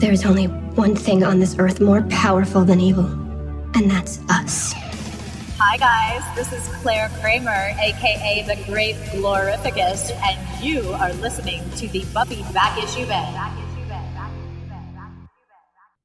There's only one thing on this earth more powerful than evil, and that's us. Hi guys, this is Claire Kramer, aka the Great Glorificus, and you are listening to the Buffy Back Issue Bed.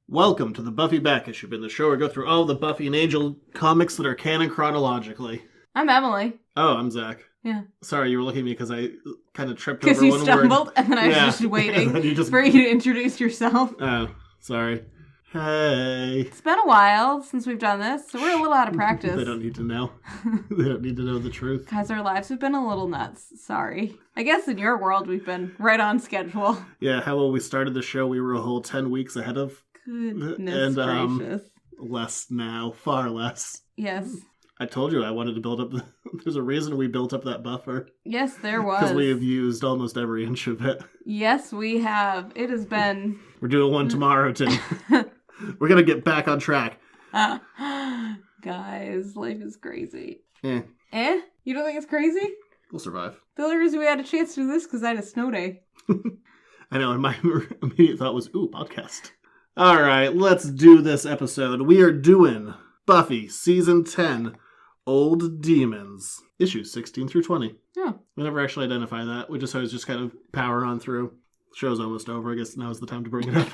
Welcome to the Buffy Back Issue Bed, the show where we go through all the Buffy and Angel comics that are canon chronologically. I'm Emily. Oh, I'm Zach. Yeah. Sorry, you were looking at me because I kind of tripped over one word. Because you stumbled, and then I was just waiting for you to introduce yourself. Oh, sorry. Hey. It's been a while since we've done this, so we're a little out of practice. They don't need to know. They don't need to know the truth. Guys, our lives have been a little nuts. Sorry. I guess in your world, we've been right on schedule. Yeah, how when we started the show, we were a whole 10 weeks ahead of. Goodness gracious. Less now. Far less. Yes. I told you I wanted to build up there's a reason we built up that buffer. Yes, there was. Because we have used almost every inch of it. Yes, we have. It has been... We're doing one tomorrow, too. We're going to get back on track. Guys, life is crazy. Eh? You don't think it's crazy? We'll survive. The only reason we had a chance to do this because I had a snow day. I know, and my immediate thought was, ooh, podcast. All right, let's do this episode. We are doing Buffy, Season 10, Old Demons, issues 16 through 20. Oh. We never actually identify that. We just always just kind of power on through. Show's almost over. I guess now's the time to bring it up.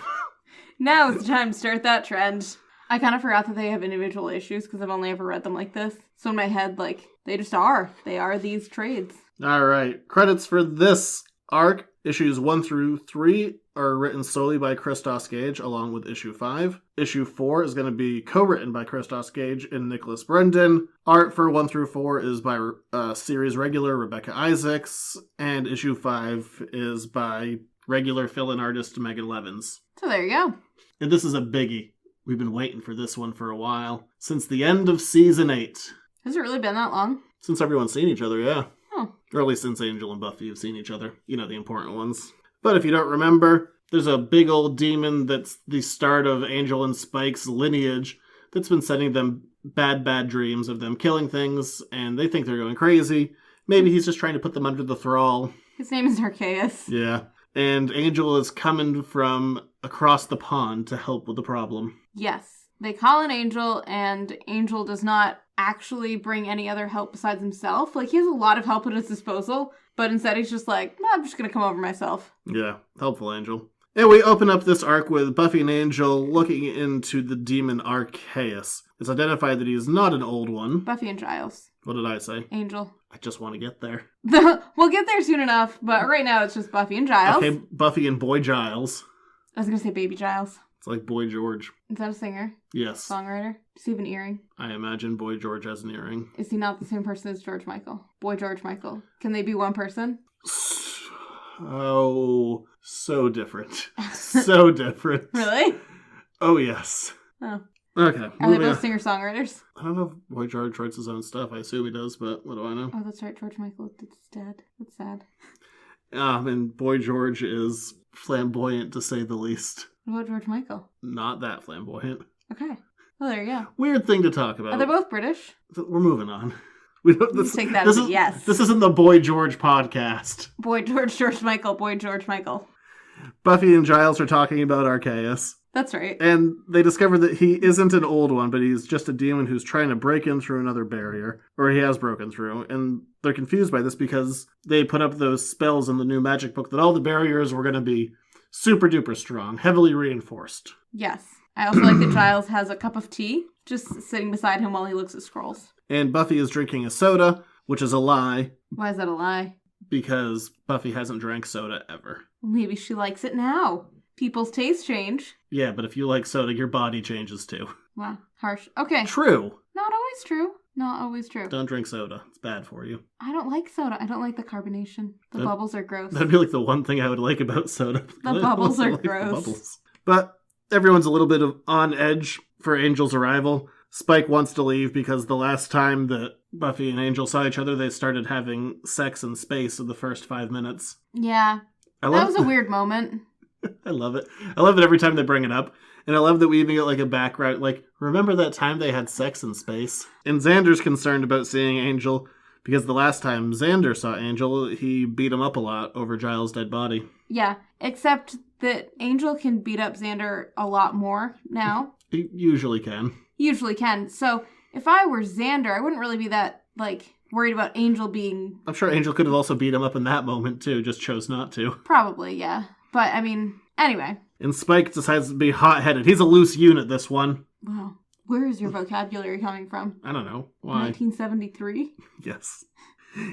Now is the time to start that trend. I kind of forgot that they have individual issues because I've only ever read them like this. So in my head, they just are. They are these trades. All right. Credits for this arc. Issues 1 through 3 are written solely by Christos Gage, along with issue 5. Issue 4 is going to be co-written by Christos Gage and Nicholas Brendan. Art for 1 through 4 is by series regular Rebecca Isaacs, and issue 5 is by regular fill-in artist Megan Levins. So there you go. And this is a biggie. We've been waiting for this one for a while. Since the end of Season 8. Has it really been that long? Since everyone's seen each other, yeah. Oh. Or at least since Angel and Buffy have seen each other. You know, the important ones. But if you don't remember, there's a big old demon that's the start of Angel and Spike's lineage that's been sending them bad dreams of them killing things, and they think they're going crazy. Maybe he's just trying to put them under the thrall. His name is Arceus. Yeah. And Angel is coming from across the pond to help with the problem. Yes. They call in Angel, and Angel does not actually bring any other help besides himself. He has a lot of help at his disposal, but instead he's just like, no, I'm just going to come over myself. Yeah, helpful Angel. And we open up this arc with Buffy and Angel looking into the demon Arceus. It's identified that he is not an old one. Buffy and Giles. What did I say? Angel. I just want to get there. We'll get there soon enough, but right now it's just Buffy and Giles. Okay, Buffy and Boy Giles. I was going to say Baby Giles. It's like Boy George. Is that a singer? Yes. Songwriter? Does he have an earring? I imagine Boy George has an earring. Is he not the same person as George Michael? Boy George Michael. Can they be one person? Oh, so different. So different. Really? Oh, yes. Oh. Okay. Are they both singer-songwriters? I don't know if Boy George writes his own stuff. I assume he does, but what do I know? Oh, that's right. George Michael is dead. That's sad. And Boy George is flamboyant, to say the least. What about George Michael? Not that flamboyant. Okay. Well, there you go. Weird thing to talk about. Are they both British? We're moving on. We don't, Let's take that as a yes. This isn't the Boy George podcast. Boy George Michael. Boy George Michael. Buffy and Giles are talking about Arceus. That's right. And they discover that he isn't an old one, but he's just a demon who's trying to break in through another barrier. Or he has broken through. And they're confused by this because they put up those spells in the new magic book that all the barriers were going to be super duper strong, heavily reinforced. Yes. I also like that Giles has a cup of tea just sitting beside him while he looks at scrolls. And Buffy is drinking a soda, which is a lie. Why is that a lie? Because Buffy hasn't drank soda ever. Maybe she likes it now. People's tastes change. Yeah, but if you like soda, your body changes too. Wow, harsh. Okay. True. Not always true. Not always true. Don't drink soda. It's bad for you. I don't like soda. I don't like the carbonation. The bubbles are gross. That'd be like the one thing I would like about soda. The bubbles are like gross. The bubbles. But everyone's a little bit on edge for Angel's arrival. Spike wants to leave because the last time that Buffy and Angel saw each other, they started having sex in space in the first 5 minutes. Yeah. That was a weird moment. I love it. I love it every time they bring it up. And I love that we even get a background, remember that time they had sex in space? And Xander's concerned about seeing Angel Because the last time Xander saw Angel, he beat him up a lot over Giles' dead body. Yeah, except that Angel can beat up Xander a lot more now. He usually can. Usually can. So if I were Xander, I wouldn't really be that, worried about Angel being... I'm sure Angel could have also beat him up in that moment, too, just chose not to. Probably, yeah. But, anyway. And Spike decides to be hot-headed. He's a loose unit, this one. Wow. Where is your vocabulary coming from? I don't know. Why? 1973? Yes.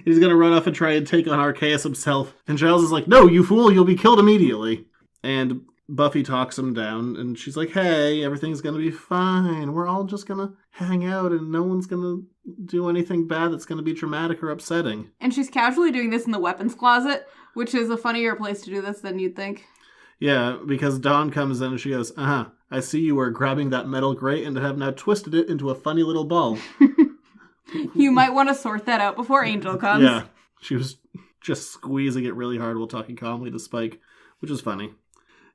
He's gonna run off and try and take on Arceus himself. And Giles is like, no, you fool, you'll be killed immediately. And Buffy talks him down, and she's like, hey, everything's gonna be fine. We're all just gonna hang out, and no one's gonna do anything bad that's gonna be traumatic or upsetting. And she's casually doing this in the weapons closet, which is a funnier place to do this than you'd think. Yeah, because Dawn comes in and she goes, I see you were grabbing that metal grate and have now twisted it into a funny little ball. You might want to sort that out before Angel comes. Yeah, she was just squeezing it really hard while talking calmly to Spike, which is funny.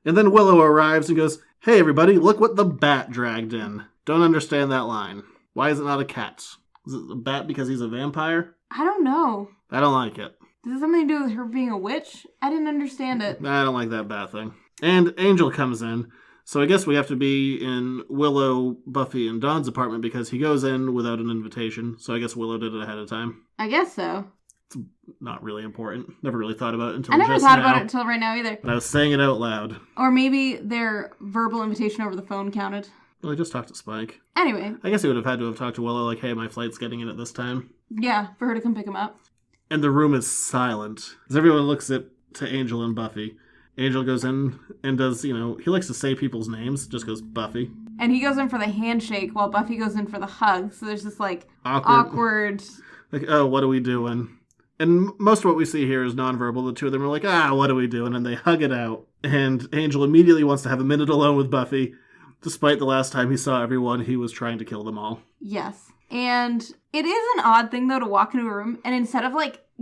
And then Willow arrives and goes, hey everybody, look what the bat dragged in. Don't understand that line. Why is it not a cat? Is it a bat because he's a vampire? I don't know. I don't like it. Does it have something to do with her being a witch? I didn't understand it. I don't like that bat thing. And Angel comes in. So I guess we have to be in Willow, Buffy, and Dawn's apartment because he goes in without an invitation. So I guess Willow did it ahead of time. I guess so. It's not really important. Never really thought about it until I never just thought now. about it until right now either. And I was saying it out loud. Or maybe their verbal invitation over the phone counted. Well, I just talked to Spike. Anyway. I guess he would have had to have talked to Willow like, hey, my flight's getting in at this time. Yeah, for her to come pick him up. And the room is silent. As everyone looks to Angel and Buffy. Angel goes in and does, he likes to say people's names. Just goes, Buffy. And he goes in for the handshake while Buffy goes in for the hug. So there's this, awkward... Like, oh, what are we doing? And most of what we see here is nonverbal. The two of them are like, what are we doing? And they hug it out. And Angel immediately wants to have a minute alone with Buffy. Despite the last time he saw everyone, he was trying to kill them all. Yes. And it is an odd thing, though, to walk into a room and instead of,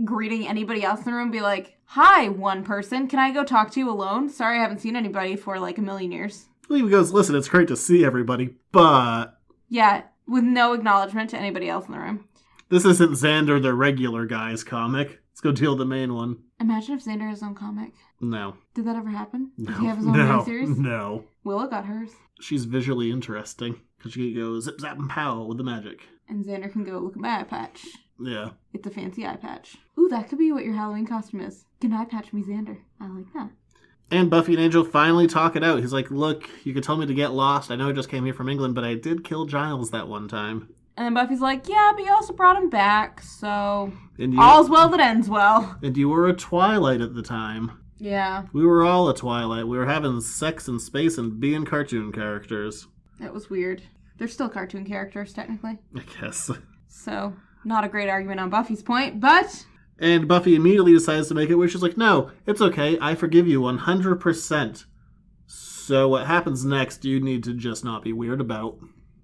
greeting anybody else in the room, be like, hi, one person, can I go talk to you alone? Sorry, I haven't seen anybody for, a million years. Well, he goes, listen, it's great to see everybody, but... Yeah, with no acknowledgement to anybody else in the room. This isn't Xander the regular guy's comic. Let's go deal with the main one. Imagine if Xander had his own comic. No. Did that ever happen? No. Did he have his own miniseries? No. Willow got hers. She's visually interesting, because she goes zip, zap, and pow with the magic. And Xander can go, look at my eye patch. Yeah. It's a fancy eye patch. Ooh, that could be what your Halloween costume is. Can eye patch me, Xander? I like that. And Buffy and Angel finally talk it out. He's like, look, you could tell me to get lost. I know I just came here from England, but I did kill Giles that one time. And then Buffy's like, yeah, but you also brought him back, so... And all's well that ends well. And you were a Twilight at the time. Yeah. We were all a Twilight. We were having sex in space and being cartoon characters. That was weird. They're still cartoon characters, technically. I guess. So, not a great argument on Buffy's point, but... And Buffy immediately decides to make it where she's like, no, it's okay. I forgive you 100%. So what happens next, you need to just not be weird about.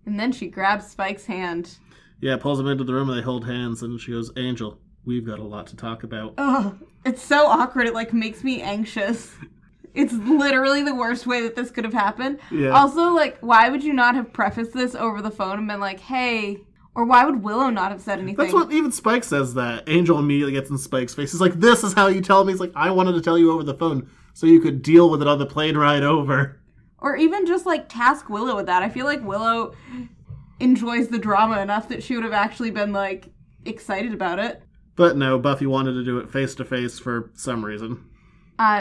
And then she grabs Spike's hand. Yeah, pulls him into the room and they hold hands and she goes, Angel, we've got a lot to talk about. Ugh, it's so awkward. It, makes me anxious. It's literally the worst way that this could have happened. Yeah. Also, why would you not have prefaced this over the phone and been like, hey... Or why would Willow not have said anything? That's what even Spike says that. Angel immediately gets in Spike's face. He's like, this is how you tell me. He's like, I wanted to tell you over the phone so you could deal with it on the plane ride over. Or even just, task Willow with that. I feel like Willow enjoys the drama enough that she would have actually been, excited about it. But no, Buffy wanted to do it face-to-face for some reason.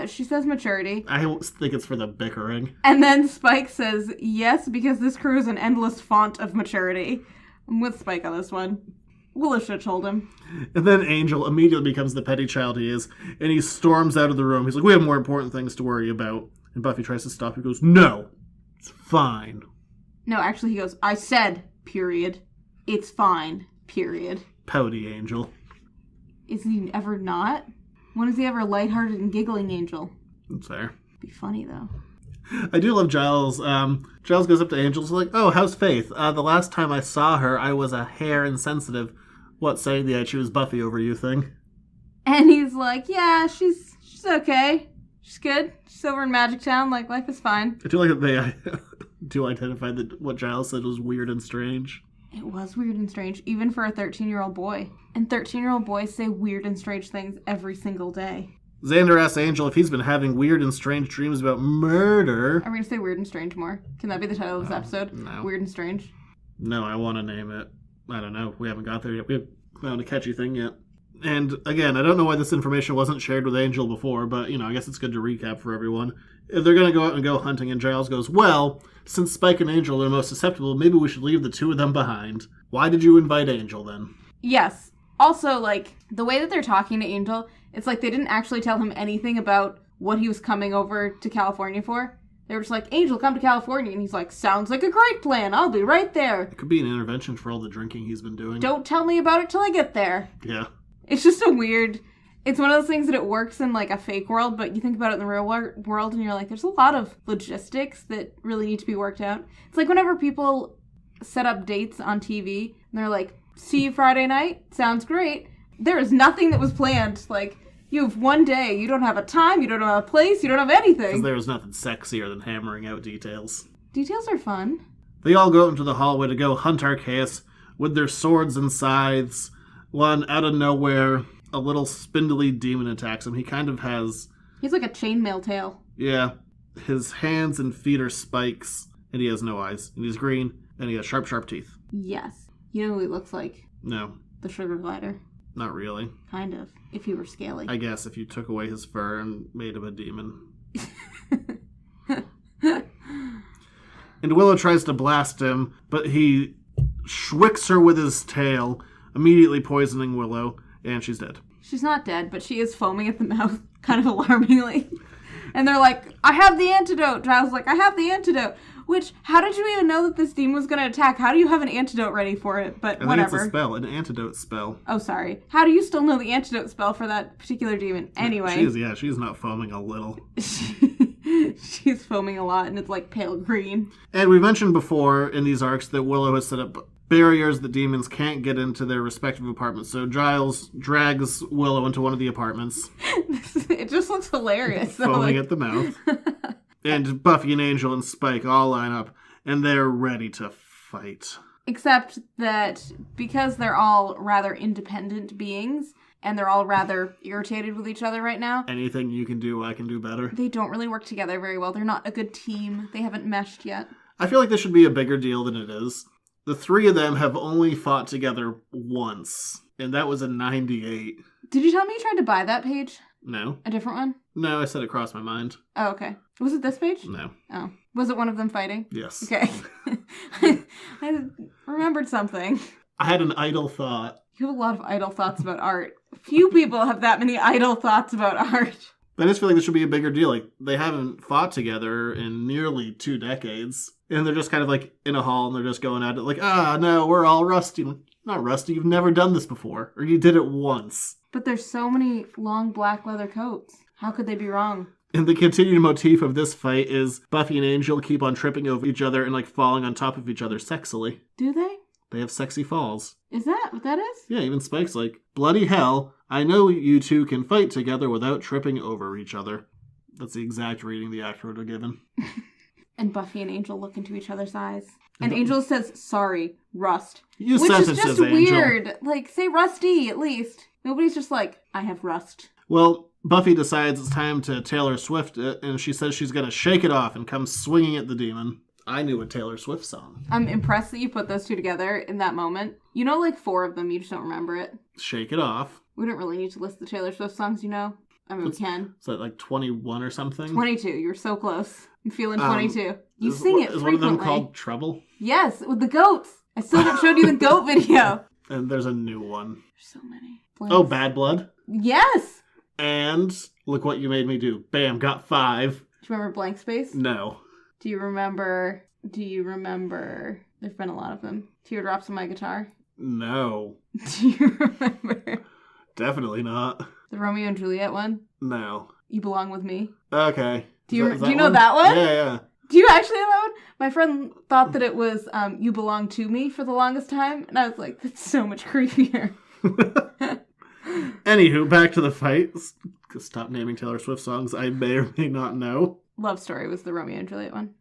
She says maturity. I think it's for the bickering. And then Spike says, yes, because this crew is an endless font of maturity. I'm with Spike on this one. Willow should have told him. And then Angel immediately becomes the petty child he is, and he storms out of the room. He's like, we have more important things to worry about. And Buffy tries to stop him. He goes, no, it's fine. No, actually he goes, I said, period. It's fine, period. Pouty Angel. Is he ever not? When is he ever lighthearted and giggling Angel? That's fair. Be funny, though. I do love Giles. Giles goes up to Angel. He's like, oh, how's Faith? The last time I saw her, I was a hair insensitive. What, saying the I choose Buffy over you thing? And he's like, yeah, she's okay. She's good. She's over in Magic Town. Life is fine. I do like that they do identify that what Giles said was weird and strange. It was weird and strange, even for a 13-year-old boy. And 13-year-old boys say weird and strange things every single day. Xander asks Angel if he's been having weird and strange dreams about murder. Are we going to say weird and strange more? Can that be the title of this episode? No. Weird and strange? No, I want to name it. I don't know. We haven't got there yet. We haven't found a catchy thing yet. And again, I don't know why this information wasn't shared with Angel before, but, I guess it's good to recap for everyone. If they're going to go out and go hunting, and Giles goes, well, since Spike and Angel are most susceptible, maybe we should leave the two of them behind. Why did you invite Angel, then? Yes. Also, the way that they're talking to Angel, it's like they didn't actually tell him anything about what he was coming over to California for. They were just like, Angel, come to California. And he's like, sounds like a great plan. I'll be right there. It could be an intervention for all the drinking he's been doing. Don't tell me about it till I get there. Yeah. It's just it's one of those things that it works in a fake world, but you think about it in the real world and you're like, there's a lot of logistics that really need to be worked out. It's like whenever people set up dates on TV and they're like, see you Friday night? Sounds great. There is nothing that was planned. You have one day. You don't have a time. You don't have a place. You don't have anything. Because there was nothing sexier than hammering out details. Details are fun. They all go into the hallway to go hunt Arceus with their swords and scythes. One, out of nowhere, a little spindly demon attacks him. He kind of has... He's like a chainmail tail. Yeah. His hands and feet are spikes, and he has no eyes. And he's green, and he has sharp, sharp teeth. Yes. You know who he looks like? No. The sugar glider. Not really. Kind of. If he were scaly. I guess if you took away his fur and made him a demon. And Willow tries to blast him, but he schwicks her with his tail, immediately poisoning Willow, and she's dead. She's not dead, but she is foaming at the mouth, kind of alarmingly. And they're like, I have the antidote. Giles' like, I have the antidote. Which, how did you even know that this demon was going to attack? How do you have an antidote ready for it? But whatever. I think it's a spell, an antidote spell. Oh, sorry. How do you still know the antidote spell for that particular demon? Anyway. She's not foaming a little. She's foaming a lot, and it's pale green. And we mentioned before in these arcs that Willow has set up barriers that demons can't get into their respective apartments. So Giles drags Willow into one of the apartments. It just looks hilarious. Foaming at the mouth. And Buffy and Angel and Spike all line up, and they're ready to fight. Except that because they're all rather independent beings, and they're all rather irritated with each other right now. Anything you can do, I can do better. They don't really work together very well. They're not a good team. They haven't meshed yet. I feel like this should be a bigger deal than it is. The three of them have only fought together once, and that was in 98. Did you tell me you tried to buy that page? No. A different one? No, I said it crossed my mind. Oh, okay. Was it this page? No. Oh. Was it one of them fighting? Yes. Okay. I remembered something. I had an idle thought. You have a lot of idle thoughts about art. Few people have that many idle thoughts about art. I just feel like this should be a bigger deal. They haven't fought together in nearly 2 decades. And they're just kind of in a hall and they're just going at it no, we're all rusty. Not rusty, you've never done this before. Or you did it once. But there's so many long black leather coats. How could they be wrong? And the continued motif of this fight is Buffy and Angel keep on tripping over each other and falling on top of each other sexily. Do they? They have sexy falls. Is that what that is? Yeah, even Spike's bloody hell, I know you two can fight together without tripping over each other. That's the exact reading the actor would have given. And Buffy and Angel look into each other's eyes. And Angel says, sorry, rust. Which is just weird. Angel. Say rusty, at least. Nobody's just I have rust. Well, Buffy decides it's time to Taylor Swift it, and she says she's going to shake it off and come swinging at the demon. I knew a Taylor Swift song. I'm impressed that you put those two together in that moment. You know 4 of them, you just don't remember it. Shake it off. We don't really need to list the Taylor Swift songs, you know? I mean, we can. Is that 21 or something? 22. You're so close. I'm feeling 22. You sing it frequently. Is one of them called Trouble? Yes, with the goats. I still haven't showed you the goat video. And there's a new one. There's so many. Blanks. Oh, Bad Blood? Yes! And Look What You Made Me Do. Bam, got 5. Do you remember Blank Space? No. Do you remember... There've been a lot of them. Teardrops on My Guitar? No. Do you remember... Definitely not. The Romeo and Juliet one? No. You Belong With Me? Okay. Do you know that one? Yeah. Do you actually know that one? My friend thought that it was You Belong To Me for the longest time, and I was like, that's so much creepier. Anywho, back to the fight. Stop naming Taylor Swift songs I may or may not know. Love Story was the Romeo and Juliet one.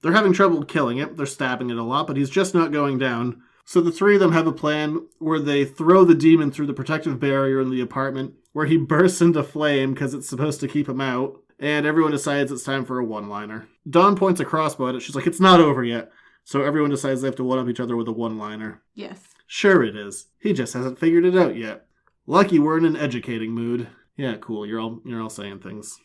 They're having trouble killing it. They're stabbing it a lot, but he's just not going down. So the three of them have a plan where they throw the demon through the protective barrier in the apartment, where he bursts into flame because it's supposed to keep him out, and everyone decides it's time for a one-liner. Dawn points a crossbow at it. She's like, it's not over yet. So everyone decides they have to one-up each other with a one-liner. Yes. Sure it is. He just hasn't figured it out yet. Lucky we're in an educating mood. Yeah, cool. You're all saying things.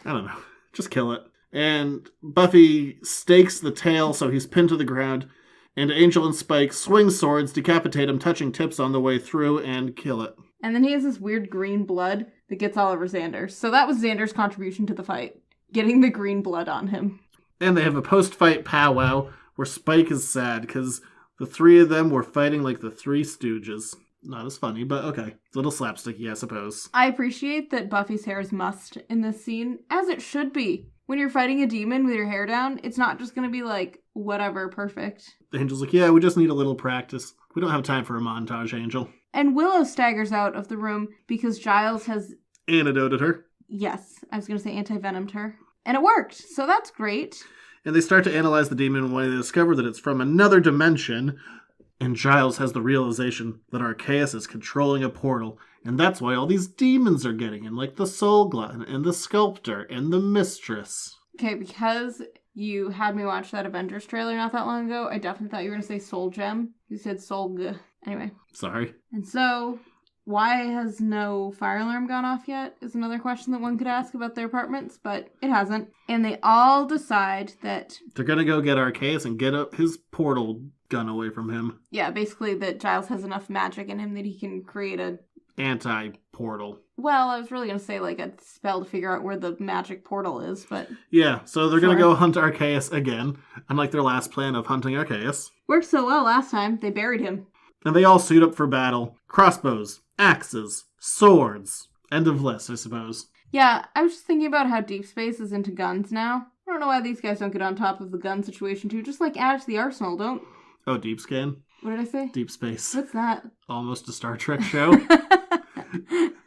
I don't know. Just kill it. And Buffy stakes the tail so he's pinned to the ground, and Angel and Spike swing swords, decapitate him, touching tips on the way through, and kill it. And then he has this weird green blood that gets all over Xander. So that was Xander's contribution to the fight, getting the green blood on him. And they have a post-fight powwow where Spike is sad because the three of them were fighting like the Three Stooges. Not as funny, but okay. It's a little slapsticky, I suppose. I appreciate that Buffy's hair is mussed in this scene, as it should be. When you're fighting a demon with your hair down, it's not just going to be like, whatever, perfect. Angel's like, yeah, we just need a little practice. We don't have time for a montage, Angel. And Willow staggers out of the room because Giles has... Antidoted her. Yes, I was going to say anti-venomed her. And it worked, so that's great. And they start to analyze the demon when they discover that it's from another dimension. And Giles has the realization that Arceus is controlling a portal. And that's why all these demons are getting in, like the Soul Glutton and the Sculptor and the Mistress. Okay, because you had me watch that Avengers trailer not that long ago, I definitely thought you were going to say Soul Gem. You said Soul G. Anyway. Sorry. And so, why has no fire alarm gone off yet is another question that one could ask about their apartments, but it hasn't. And they all decide that... they're going to go get Arceus and get up his portal gun away from him. Yeah, basically that Giles has enough magic in him that he can create a... anti-portal. Well, I was really going to say like a spell to figure out where the magic portal is, but... yeah, so they're going to Sure. go hunt Arceus again, unlike their last plan of hunting Arceus. Worked so well last time, they buried him. And they all suit up for battle. Crossbows, axes, swords. End of list, I suppose. Yeah, I was just thinking about how Deep Space is into guns now. I don't know why these guys don't get on top of the gun situation too. Just like add it to the arsenal, don't... Oh, Deep Scan? What did I say? Deep Space. What's that? Almost a Star Trek show.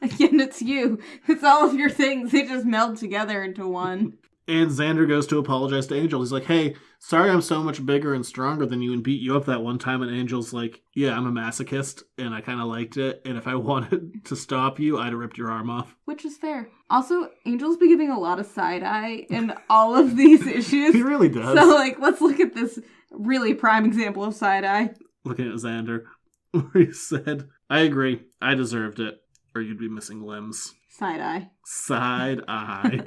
Again, it's you. It's all of your things. They just meld together into one. And Xander goes to apologize to Angel. He's like, hey, sorry I'm so much bigger and stronger than you and beat you up that one time. And Angel's like, yeah, I'm a masochist and I kind of liked it. And if I wanted to stop you, I'd have ripped your arm off. Which is fair. Also, Angel's been giving a lot of side-eye in all of these issues. He really does. So, like, let's look at this really prime example of side-eye. Looking at Xander, where he said, I agree, I deserved it, or you'd be missing limbs. Side-eye. Side eye.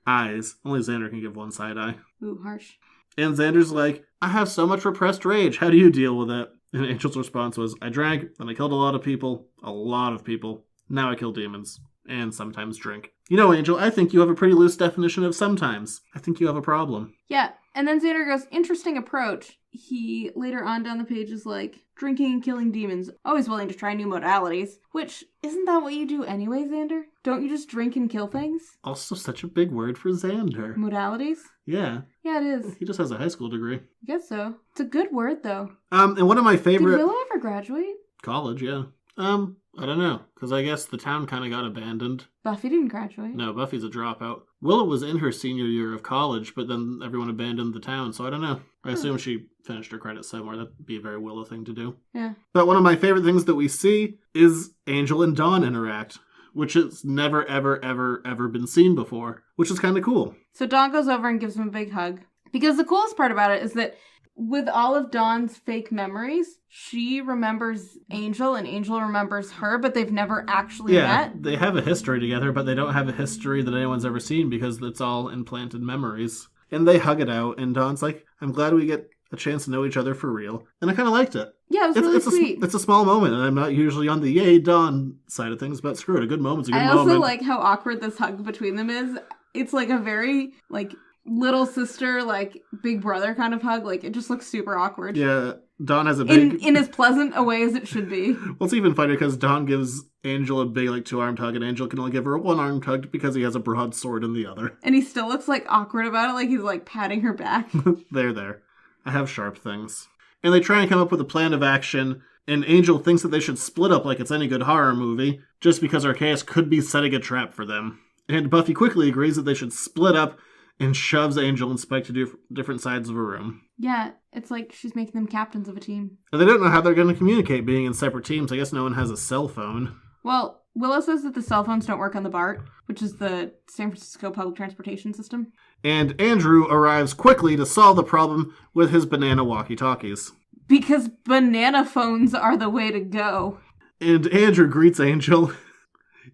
Eyes. Only Xander can give one side eye. Ooh, harsh. And Xander's like, I have so much repressed rage. How do you deal with it? And Angel's response was, I drank, then I killed a lot of people. A lot of people. Now I kill demons. And sometimes drink. You know, Angel, I think you have a pretty loose definition of sometimes. I think you have a problem. Yeah, and then Xander goes, interesting approach. He, later on down the page, is like, drinking and killing demons. Always willing to try new modalities. Which, isn't that what you do anyway, Xander? Don't you just drink and kill things? Also such a big word for Xander. Modalities? Yeah. Yeah, it is. He just has a high school degree. I guess so. It's a good word, though. And one of my Did favorite... Willow ever graduate? College, yeah. I don't know, because I guess the town kind of got abandoned. Buffy didn't graduate. No, Buffy's a dropout. Willow was in her senior year of college, but then everyone abandoned the town, so I don't know. I assume she finished her credits somewhere. That'd be a very Willow thing to do. Yeah. But one of my favorite things that we see is Angel and Dawn interact, which has never, ever, ever, ever been seen before, which is kind of cool. So Dawn goes over and gives him a big hug. Because the coolest part about it is that with all of Dawn's fake memories, she remembers Angel and Angel remembers her, but they've never actually met. They have a history together, but they don't have a history that anyone's ever seen because it's all implanted memories. And they hug it out, and Dawn's like, I'm glad we get a chance to know each other for real. And I kind of liked it. Yeah, it was really sweet. It's a small moment, and I'm not usually on the yay Dawn side of things, but screw it, a good moment's a good moment. I also like how awkward this hug between them is. It's like a very, like, little sister, like, big brother kind of hug. Like, it just looks super awkward. Yeah, Dawn has a big... In as pleasant a way as it should be. Well, it's even funnier because Dawn gives Angel a big, like, 2-armed hug, and Angel can only give her a 1-armed hug because he has a broadsword in the other. And he still looks, like, awkward about it, like he's, like, patting her back. There. I have sharp things. And they try and come up with a plan of action, and Angel thinks that they should split up like it's any good horror movie, just because Arceus could be setting a trap for them. And Buffy quickly agrees that they should split up and shoves Angel and Spike to do different sides of a room. Yeah, it's like she's making them captains of a team. And they don't know how they're going to communicate being in separate teams. I guess no one has a cell phone. Well, Willow says that the cell phones don't work on the BART, which is the San Francisco public transportation system. And Andrew arrives quickly to solve the problem with his banana walkie-talkies. Because banana phones are the way to go. And Andrew greets Angel.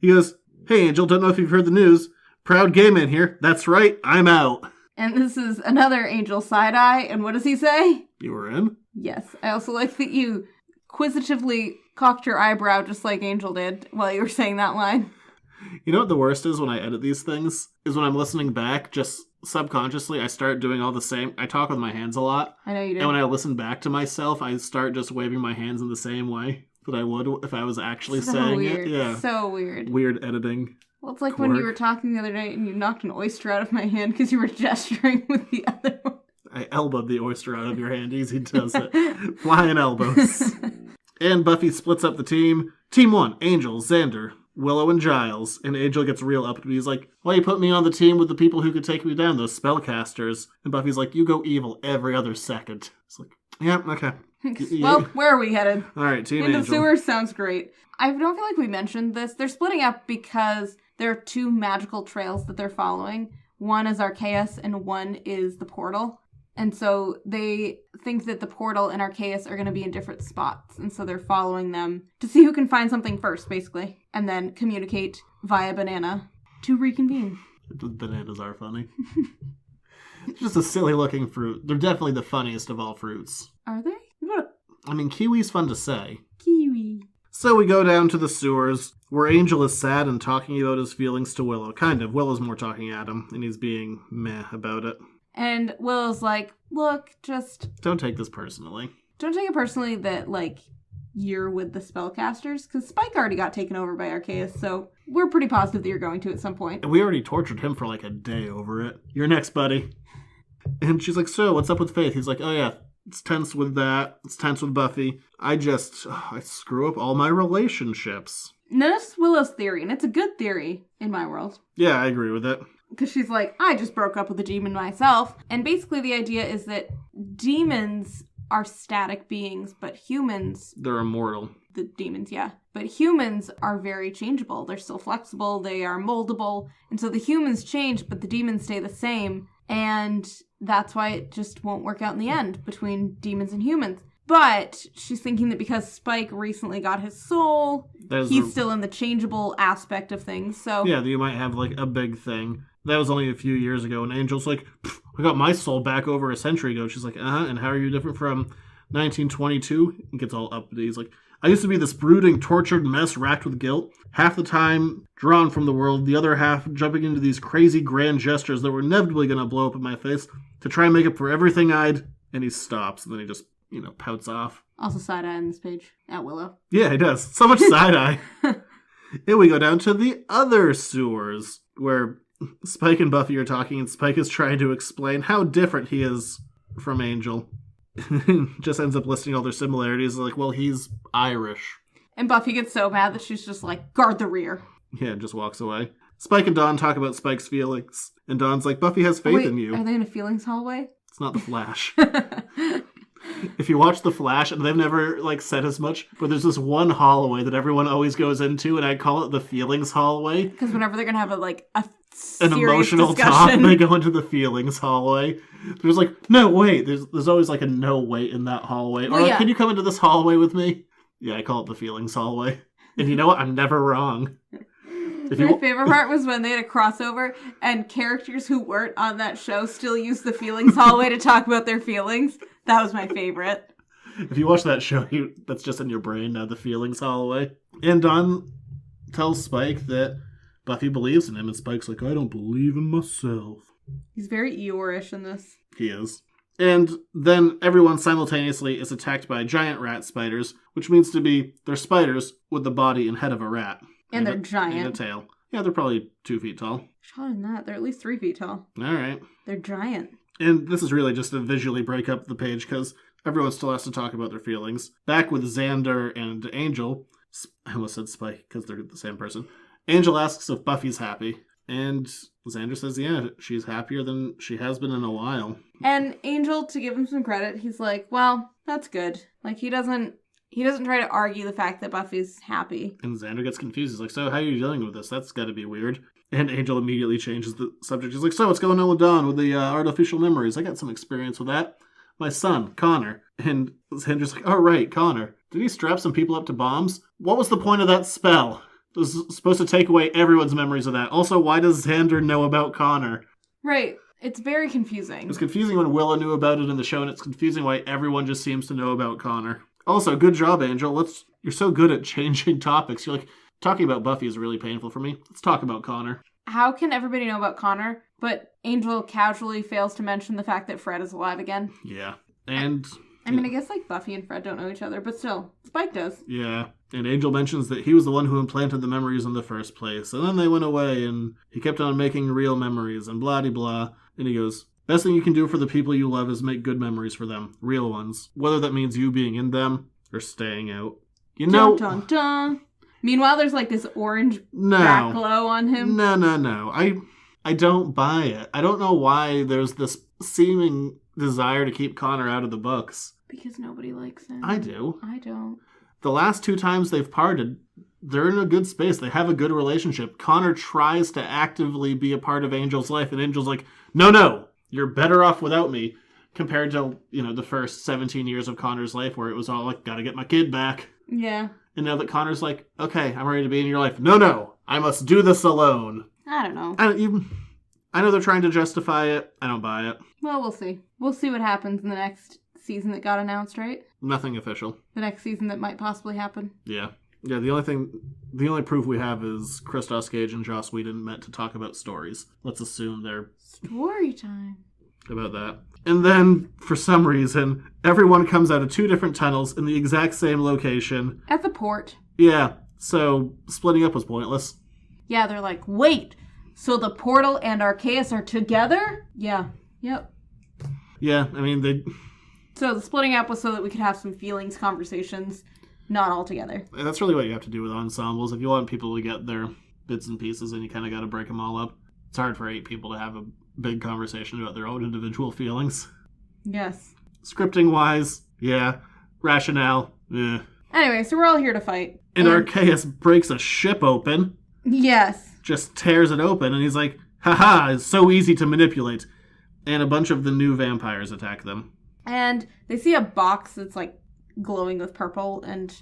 He goes, "Hey, Angel, don't know if you've heard the news. Proud gay man here. That's right, I'm out." And this is another Angel side-eye, and what does he say? You were in? Yes, I also like that you quizzitively cocked your eyebrow just like Angel did while you were saying that line. You know what the worst is when I edit these things? Is when I'm listening back, just subconsciously, I start doing all the same. I talk with my hands a lot. I know you do. And when I listen back to myself, I start just waving my hands in the same way that I would if I was actually saying weird. it. Yeah. So weird. Weird editing. Well, it's like when you were talking the other day and you knocked an oyster out of my hand because you were gesturing with the other one. I elbowed the oyster out of your hand. Easy does it. Flying elbows. And Buffy splits up the team. Team 1, Angel, Xander, Willow, and Giles. And Angel gets real uppity. He's like, "Why you put me on the team with the people who could take me down, those spellcasters?" And Buffy's like, "You go evil every other second." It's like, yeah, okay. Well, where are we headed? All right, Team Into Angel. sewers sounds great. I don't feel like we mentioned this. They're splitting up because there are two magical trails that they're following. One is Arceus and one is the portal. And so they think that the portal and Arceus are going to be in different spots. And so they're following them to see who can find something first, basically. And then communicate via banana to reconvene. Bananas are funny. It's just a silly looking fruit. They're definitely the funniest of all fruits. Are they? What? I mean, kiwi's fun to say. Kiwi. So we go down to the sewers, where Angel is sad and talking about his feelings to Willow. Kind of. Willow's more talking at him, and he's being meh about it. And Willow's like, "Look, just Don't take this personally. don't take it personally that, like, you're with the spellcasters, because Spike already got taken over by Arceus, so we're pretty positive that you're going to at some point." And we already tortured him for like a day over it. You're next, buddy. And she's like, "So, what's up with Faith?" He's like, "Oh yeah, it's tense with that. It's tense with Buffy. I screw up all my relationships." No, that's Willow's theory, and it's a good theory in my world. Yeah, I agree with it. Because she's like, "I just broke up with a demon myself." And basically the idea is that demons are static beings, but humans, They're immortal. the demons, yeah. But humans are very changeable. They're still flexible, they are moldable. And so the humans change, but the demons stay the same. And that's why it just won't work out in the end between demons and humans. But she's thinking that because Spike recently got his soul, he's still in the changeable aspect of things. So yeah, you might have like a big thing. That was only a few years ago, and Angel's like, "I got my soul back over a century ago." She's like, and how are you different from 1922? He gets all uppity. He's like, "I used to be this brooding, tortured mess racked with guilt, half the time drawn from the world, the other half jumping into these crazy grand gestures that were inevitably going to blow up in my face to try and make up for everything I'd..." And he stops, and then he just, pouts off. also side-eye on this page at Willow. Yeah, he does. So much side-eye. And we go down to the other sewers, where Spike and Buffy are talking, and Spike is trying to explain how different he is from Angel. Just ends up listing all their similarities, like, well, he's Irish. And Buffy gets so mad that she's just like, "Guard the rear." Yeah, just walks away. Spike and Dawn talk about Spike's feelings, and Dawn's like, "Buffy has faith in you." Are they in a feelings hallway? It's not The Flash. If you watch The Flash, and they've never, said as much, but there's this one hallway that everyone always goes into, and I call it the feelings hallway. Because whenever they're going to have an emotional talk, they go into the feelings hallway. There's no wait. There's always a no wait in that hallway. Well, Can you come into this hallway with me? Yeah, I call it the feelings hallway. And you know what? I'm never wrong. My favorite part was when they had a crossover and characters who weren't on that show still used the feelings hallway to talk about their feelings. That was my favorite. If you watch that show, that's just in your brain now, the feelings hallway. And Dawn tells Spike that Buffy believes in him, and Spike's like, "I don't believe in myself." He's very Eeyore-ish in this. He is. And then everyone simultaneously is attacked by giant rat spiders, which means they're spiders with the body and head of a rat. And they're giant. And a tail. Yeah, they're probably 2 feet tall. Shorter than that. They're at least 3 feet tall. All right. They're giant. And this is really just to visually break up the page, because everyone still has to talk about their feelings. Back with Xander and Angel, I almost said Spike, because they're the same person. Angel asks if Buffy's happy, And Xander says, yeah, she's happier than she has been in a while. And Angel, to give him some credit, he's like, well, that's good. Like, he doesn't try to argue the fact that Buffy's happy. And Xander gets confused. He's like, so how are you dealing with this? That's got to be weird. And Angel immediately changes the subject. He's like, so what's going on with Dawn with the artificial memories? I got some experience with that. My son, Connor. And Xander's like, oh, right, Connor. Did he strap some people up to bombs? What was the point of that spell? It was supposed to take away everyone's memories of that. Also, why does Xander know about Connor? Right. It's very confusing. It's confusing when Willow knew about it in the show, and it's confusing why everyone just seems to know about Connor. Also, good job, Angel. You're so good at changing topics. You're like, talking about Buffy is really painful for me. Let's talk about Connor. How can everybody know about Connor, but Angel casually fails to mention the fact that Fred is alive again? Yeah. And... I mean, I guess, like, Buffy and Fred don't know each other, but still, Spike does. Yeah. And Angel mentions that he was the one who implanted the memories in the first place. And then they went away, and he kept on making real memories, and blah-de-blah. And he goes, best thing you can do for the people you love is make good memories for them. Real ones. Whether that means you being in them or staying out. You know... Dun, dun, dun. Meanwhile, there's, like, this orange back glow on him. No. I don't buy it. I don't know why there's this seeming desire to keep Connor out of the books. Because nobody likes him. I do. I don't. The last 2 times they've parted, they're in a good space. They have a good relationship. Connor tries to actively be a part of Angel's life, and Angel's like, no, you're better off without me, compared to, the first 17 years of Connor's life where it was all like, gotta get my kid back. Yeah. And now that Connor's like, okay, I'm ready to be in your life. No, I must do this alone. I don't know. I know they're trying to justify it. I don't buy it. Well, we'll see. We'll see what happens in the next season that got announced, right? Nothing official. The next season that might possibly happen. Yeah. Yeah, the only proof we have is Christos Gage and Joss Whedon met to talk about stories. Let's assume they're... Story time. About that. And then, for some reason, everyone comes out of 2 different tunnels in the exact same location. At the port. Yeah, so splitting up was pointless. Yeah, they're like, wait, so the portal and Arceus are together? Yeah. Yep. Yeah, I mean, So the splitting up was so that we could have some feelings conversations, not all together. That's really what you have to do with ensembles. If you want people to get their bits and pieces, then you kind of got to break them all up. It's hard for 8 people to have a big conversation about their own individual feelings. Yes. Scripting-wise, yeah. Rationale, yeah. Anyway, so we're all here to fight. And Arceus breaks a ship open. Yes. Just tears it open, and he's like, haha, it's so easy to manipulate. And a bunch of the new vampires attack them. And they see a box that's, like, glowing with purple and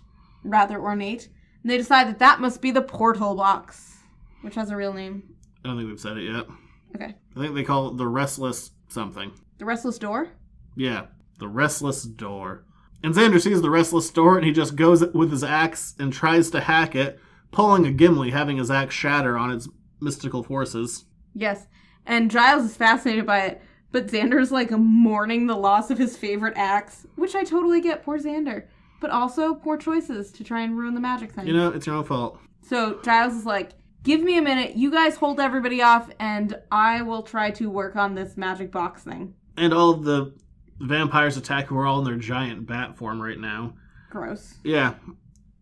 rather ornate. And they decide that must be the portal box, which has a real name. I don't think we've said it yet. Okay. I think they call it the Restless something. The Restless Door? Yeah, the Restless Door. And Xander sees the Restless Door, and he just goes with his axe and tries to hack it, pulling a Gimli, having his axe shatter on its mystical forces. Yes. And Giles is fascinated by it, but Xander's, like, mourning the loss of his favorite axe, which I totally get, poor Xander. But also, poor choices to try and ruin the magic thing. It's your own fault. So Giles is like, give me a minute, you guys hold everybody off, and I will try to work on this magic box thing. And all of the vampires attack who are all in their giant bat form right now. Gross. Yeah.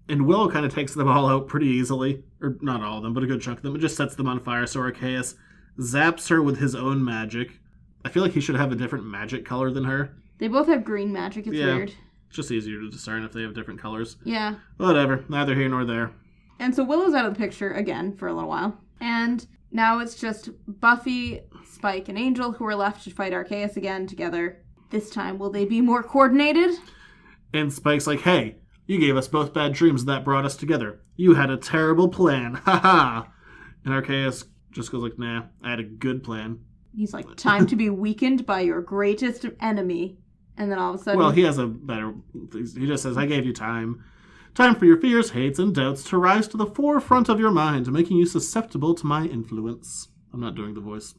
And Willow kind of takes them all out pretty easily. Or not all of them, but a good chunk of them. It just sets them on fire, so Arceus zaps her with his own magic. I feel like he should have a different magic color than her. They both have green magic, it's weird. It's just easier to discern if they have different colors. Yeah. Whatever, neither here nor there. And so Willow's out of the picture again for a little while. And now it's just Buffy, Spike, and Angel who are left to fight Arceus again together. This time, will they be more coordinated? And Spike's like, hey, you gave us both bad dreams that brought us together. You had a terrible plan. Ha ha. And Arceus just goes like, nah, I had a good plan. He's like, time to be weakened by your greatest enemy. And then all of a sudden... Well, he has a better... He just says, I gave you time. Time for your fears, hates, and doubts to rise to the forefront of your mind, making you susceptible to my influence. I'm not doing the voice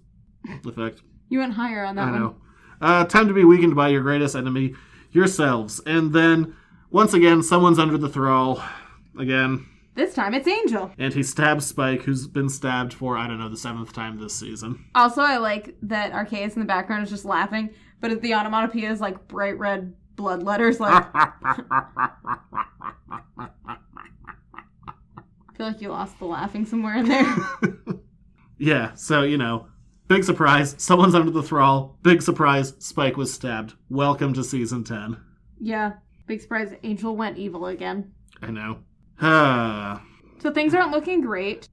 effect. You went higher on that one. I know. Time to be weakened by your greatest enemy, yourselves. And then, once again, someone's under the thrall. Again. This time it's Angel. And he stabs Spike, who's been stabbed for, I don't know, the 7th time this season. Also, I like that Arceus in the background is just laughing, but the onomatopoeia is like bright red blood letters, like... I feel like you lost the laughing somewhere in there. Yeah, so, big surprise. Someone's under the thrall. Big surprise. Spike was stabbed. Welcome to season 10. Yeah. Big surprise. Angel went evil again. I know. So things aren't looking great.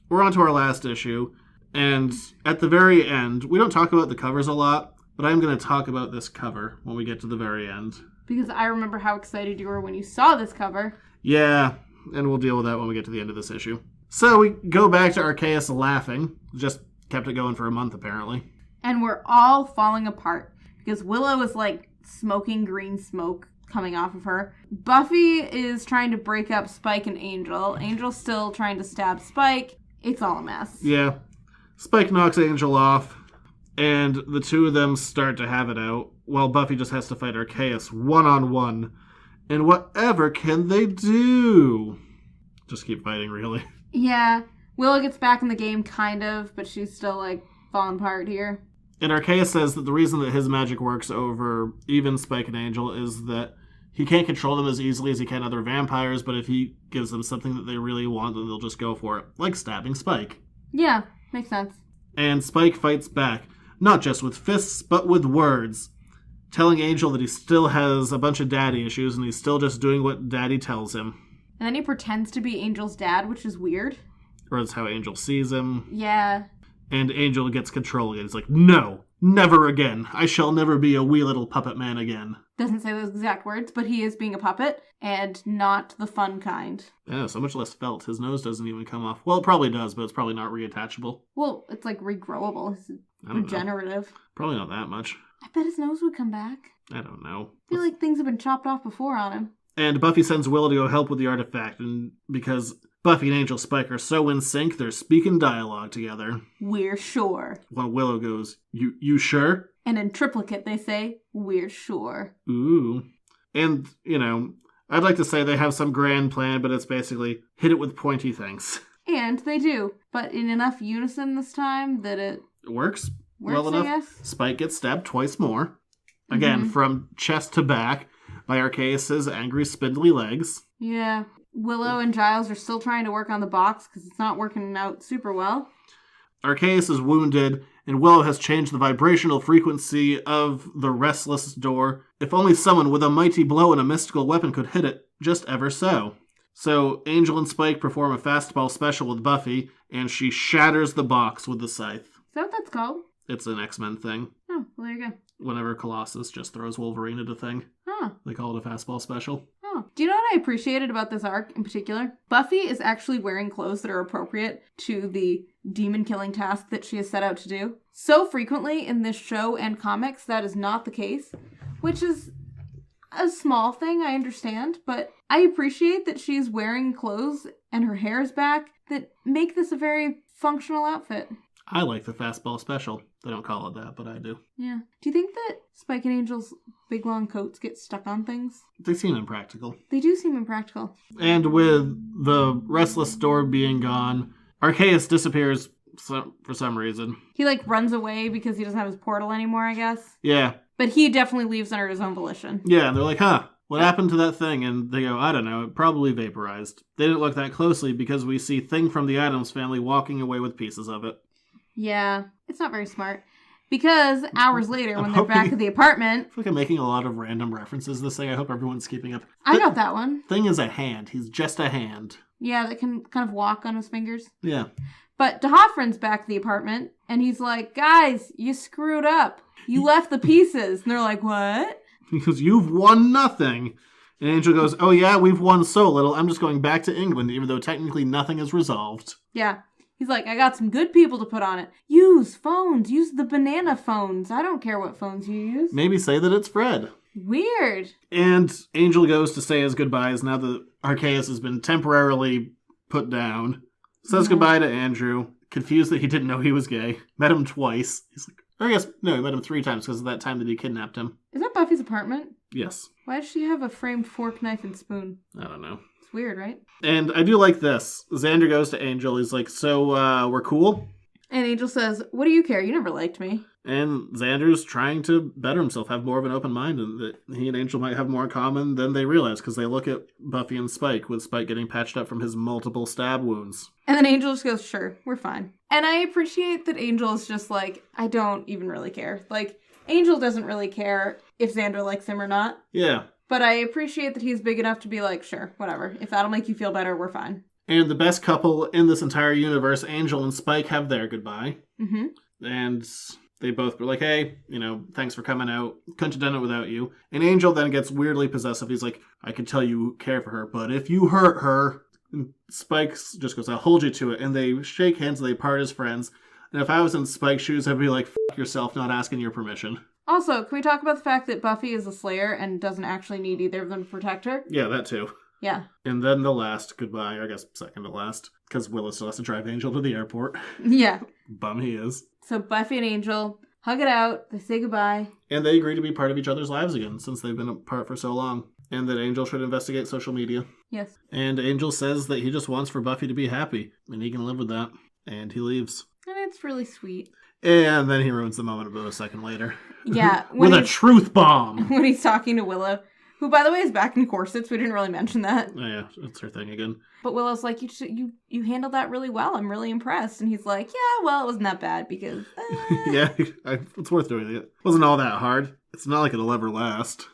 We're on to our last issue. And at the very end, we don't talk about the covers a lot, but I'm going to talk about this cover when we get to the very end. Because I remember how excited you were when you saw this cover. Yeah, and we'll deal with that when we get to the end of this issue. So we go back to Arceus laughing. Just kept it going for a month, apparently. And we're all falling apart. Because Willow is like smoking green smoke coming off of her. Buffy is trying to break up Spike and Angel. Angel's still trying to stab Spike. It's all a mess. Yeah. Spike knocks Angel off, and the two of them start to have it out, while Buffy just has to fight Arceus one-on-one. And whatever can they do? Just keep fighting, really. Yeah. Willow gets back in the game, kind of, but she's still, like, falling apart here. And Arceus says that the reason that his magic works over even Spike and Angel is that he can't control them as easily as he can other vampires, but if he gives them something that they really want, then they'll just go for it. Like stabbing Spike. Yeah, makes sense. And Spike fights back, not just with fists, but with words, telling Angel that he still has a bunch of daddy issues and he's still just doing what daddy tells him. And then he pretends to be Angel's dad, which is weird. Or that's how Angel sees him. Yeah. And Angel gets control again. He's like, no, never again. I shall never be a wee little puppet man again. Doesn't say those exact words, but he is being a puppet, and not the fun kind. Yeah, so much less felt. His nose doesn't even come off. Well, it probably does, but it's probably not reattachable. Well, it's like regrowable. It's regenerative. Probably not that much. I bet his nose would come back. I don't know. I feel like things have been chopped off before on him. And Buffy sends Willow to go help with the artifact, and because Buffy and Angel Spike are so in sync, they're speaking dialogue together. We're sure. While Willow goes, You sure? And in triplicate, they say, we're sure. Ooh. And, I'd like to say they have some grand plan, but it's basically hit it with pointy things. And they do, but in enough unison this time that it works well enough. I guess. Spike gets stabbed twice more. Again, from chest to back by Arceus' angry, spindly legs. Yeah. Willow and Giles are still trying to work on the box because it's not working out super well. Arceus is wounded, and Willow has changed the vibrational frequency of the restless door. If only someone with a mighty blow and a mystical weapon could hit it, just ever so. So Angel and Spike perform a fastball special with Buffy, and she shatters the box with the scythe. Is that what that's called? It's an X-Men thing. Oh, well, there you go. Whenever Colossus just throws Wolverine at a thing. Huh. They call it a fastball special. Oh. Do you know what I appreciated about this arc in particular? Buffy is actually wearing clothes that are appropriate to the demon-killing task that she has set out to do. So frequently in this show and comics, that is not the case, which is a small thing, I understand, but I appreciate that she's wearing clothes and her hair is back that make this a very functional outfit. I like the fastball special. They don't call it that, but I do. Yeah. Do you think that Spike and Angel's big long coats get stuck on things? They seem impractical. They do seem impractical. And with the restless door being gone, Arceus disappears for some reason. He, runs away because he doesn't have his portal anymore, I guess. Yeah. But he definitely leaves under his own volition. Yeah, and they're like, what happened to that thing? And they go, I don't know, it probably vaporized. They didn't look that closely because we see Thing from the Addams Family walking away with pieces of it. Yeah, it's not very smart. Because hours later, when they're back at the apartment... I feel like I'm making a lot of random references this thing. I hope everyone's keeping up. I got that one. Thing is a hand. He's just a hand. Yeah, that can kind of walk on his fingers. Yeah. But DeHoffrin's back at the apartment, and he's like, guys, you screwed up. You left the pieces. And they're like, what? He goes, you've won nothing. And Angel goes, oh yeah, we've won so little. I'm just going back to England, even though technically nothing is resolved. Yeah. He's like, I got some good people to put on it. Use phones. Use the banana phones. I don't care what phones you use. Maybe say that it's Fred. Weird. And Angel goes to say his goodbyes now that Arceus has been temporarily put down. Says goodbye to Andrew, confused that he didn't know he was gay. Met him twice. He's like, or I guess, no, he met him 3 times because of that time that he kidnapped him. Is that Buffy's apartment? Yes. Why does she have a framed fork, knife, and spoon? I don't know. Weird, right? And I do like this. Xander goes to Angel. He's like, so, we're cool? And Angel says, what do you care? You never liked me. And Xander's trying to better himself, have more of an open mind, and that he and Angel might have more in common than they realize, because they look at Buffy and Spike, with Spike getting patched up from his multiple stab wounds. And then Angel just goes, sure, we're fine. And I appreciate that Angel is just like, I don't even really care. Like, Angel doesn't really care if Xander likes him or not. Yeah. But I appreciate that he's big enough to be like, sure, whatever. If that'll make you feel better, we're fine. And the best couple in this entire universe, Angel and Spike, have their goodbye. Mm-hmm. And they both were like, hey, thanks for coming out. Couldn't have done it without you. And Angel then gets weirdly possessive. He's like, I could tell you care for her, but if you hurt her... And Spike just goes, I'll hold you to it. And they shake hands and they part as friends. And if I was in Spike's shoes, I'd be like, f*** yourself, not asking your permission. Also, can we talk about the fact that Buffy is a slayer and doesn't actually need either of them to protect her? Yeah, that too. Yeah. And then the last goodbye, I guess second to last, because Willow still has to drive Angel to the airport. Yeah. Bum he is. So Buffy and Angel hug it out, they say goodbye. And they agree to be part of each other's lives again, since they've been apart for so long. And that Angel should investigate social media. Yes. And Angel says that he just wants for Buffy to be happy, and he can live with that. And he leaves. And it's really sweet. And then he ruins the moment about a second later. Yeah. With a truth bomb! When he's talking to Willow, who, by the way, is back in corsets. We didn't really mention that. Oh, yeah, it's her thing again. But Willow's like, you handled that really well. I'm really impressed. And he's like, yeah, well, it wasn't that bad because... Yeah, it's worth doing it. It wasn't all that hard. It's not like it'll ever last.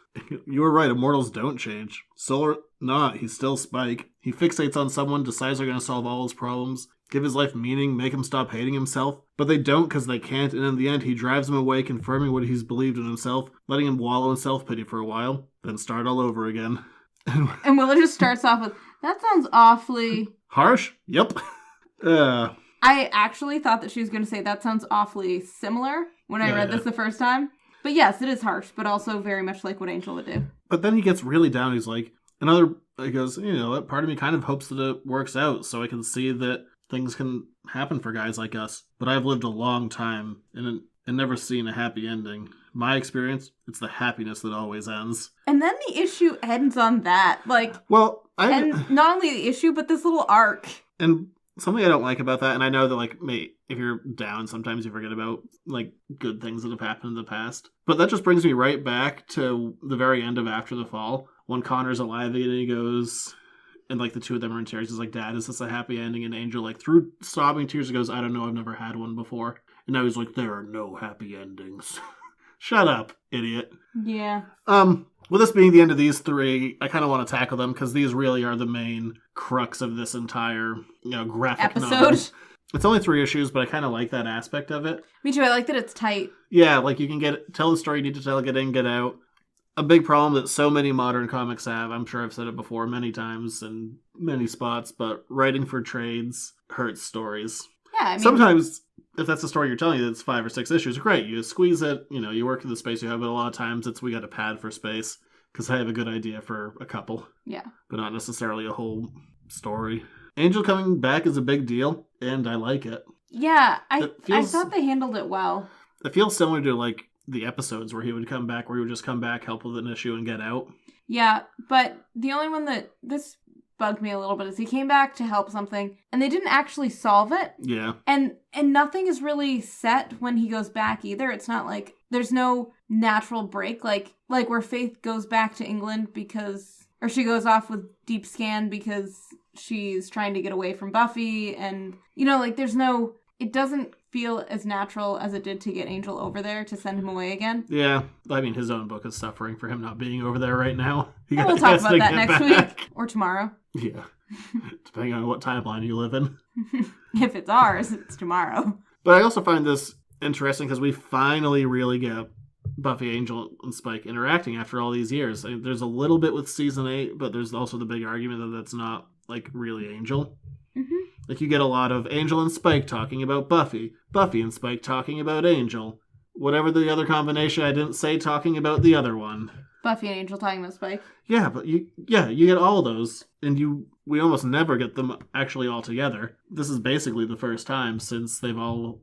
You were right, immortals don't change. So or not, he's still Spike. He fixates on someone, decides they're going to solve all his problems, give his life meaning, make him stop hating himself. But they don't because they can't, and in the end, he drives him away, confirming what he's believed in himself, letting him wallow in self-pity for a while, then start all over again. And Willow just starts off with, that sounds awfully... Harsh? Yep. I actually thought that she was going to say, that sounds awfully similar when I read this the first time. But yes, it is harsh, but also very much like what Angel would do. But then he gets really down. He's like, he goes, part of me kind of hopes that it works out so I can see that things can happen for guys like us. But I've lived a long time and never seen a happy ending. My experience, it's the happiness that always ends. And then the issue ends on that. And not only the issue, but this little arc. And something I don't like about that, and I know that, if you're down, sometimes you forget about, good things that have happened in the past. But that just brings me right back to the very end of After the Fall, when Connor's alive again and he goes, and, the two of them are in tears. He's like, Dad, is this a happy ending? And Angel, through sobbing tears, goes, I don't know, I've never had one before. And now he's like, there are no happy endings. Shut up, idiot. Yeah. With this being the end of these three, I kind of want to tackle them because these really are the main crux of this entire, graphic episode. Novel. It's only 3 issues, but I kind of like that aspect of it. Me too. I like that it's tight. Yeah, you can tell the story you need to tell, get in, get out. A big problem that so many modern comics have, I'm sure I've said it before many times in many spots, but writing for trades hurts stories. Yeah, sometimes, if that's the story you're telling, it's 5 or 6 issues, great. You squeeze it, you work in the space you have, but a lot of times we got to pad for space, because I have a good idea for a couple. Yeah. But not necessarily a whole story. Angel coming back is a big deal, and I like it. Yeah, I thought they handled it well. It feels similar to, the episodes where he would come back, where he would just come back, help with an issue, and get out. Yeah, but the only one that this bugged me a little bit is he came back to help something, and they didn't actually solve it. Yeah. And nothing is really set when he goes back either. It's not there's no natural break, like where Faith goes back to England or she goes off with Deep Scan because she's trying to get away from Buffy, and, it doesn't feel as natural as it did to get Angel over there to send him away again. Yeah, his own book is suffering for him not being over there right now. We'll talk about that next week. Or tomorrow. Yeah, depending on what timeline you live in. If it's ours, it's tomorrow. But I also find this interesting because we finally really get Buffy, Angel, and Spike interacting after all these years. There's a little bit with Season 8, but there's also the big argument that that's not, really Angel. Mm-hmm. You get a lot of Angel and Spike talking about Buffy, Buffy and Spike talking about Angel, whatever the other combination, I didn't say talking about the other one. Buffy and Angel talking about Spike. Yeah, but you get all those, and we almost never get them actually all together. This is basically the first time since they've all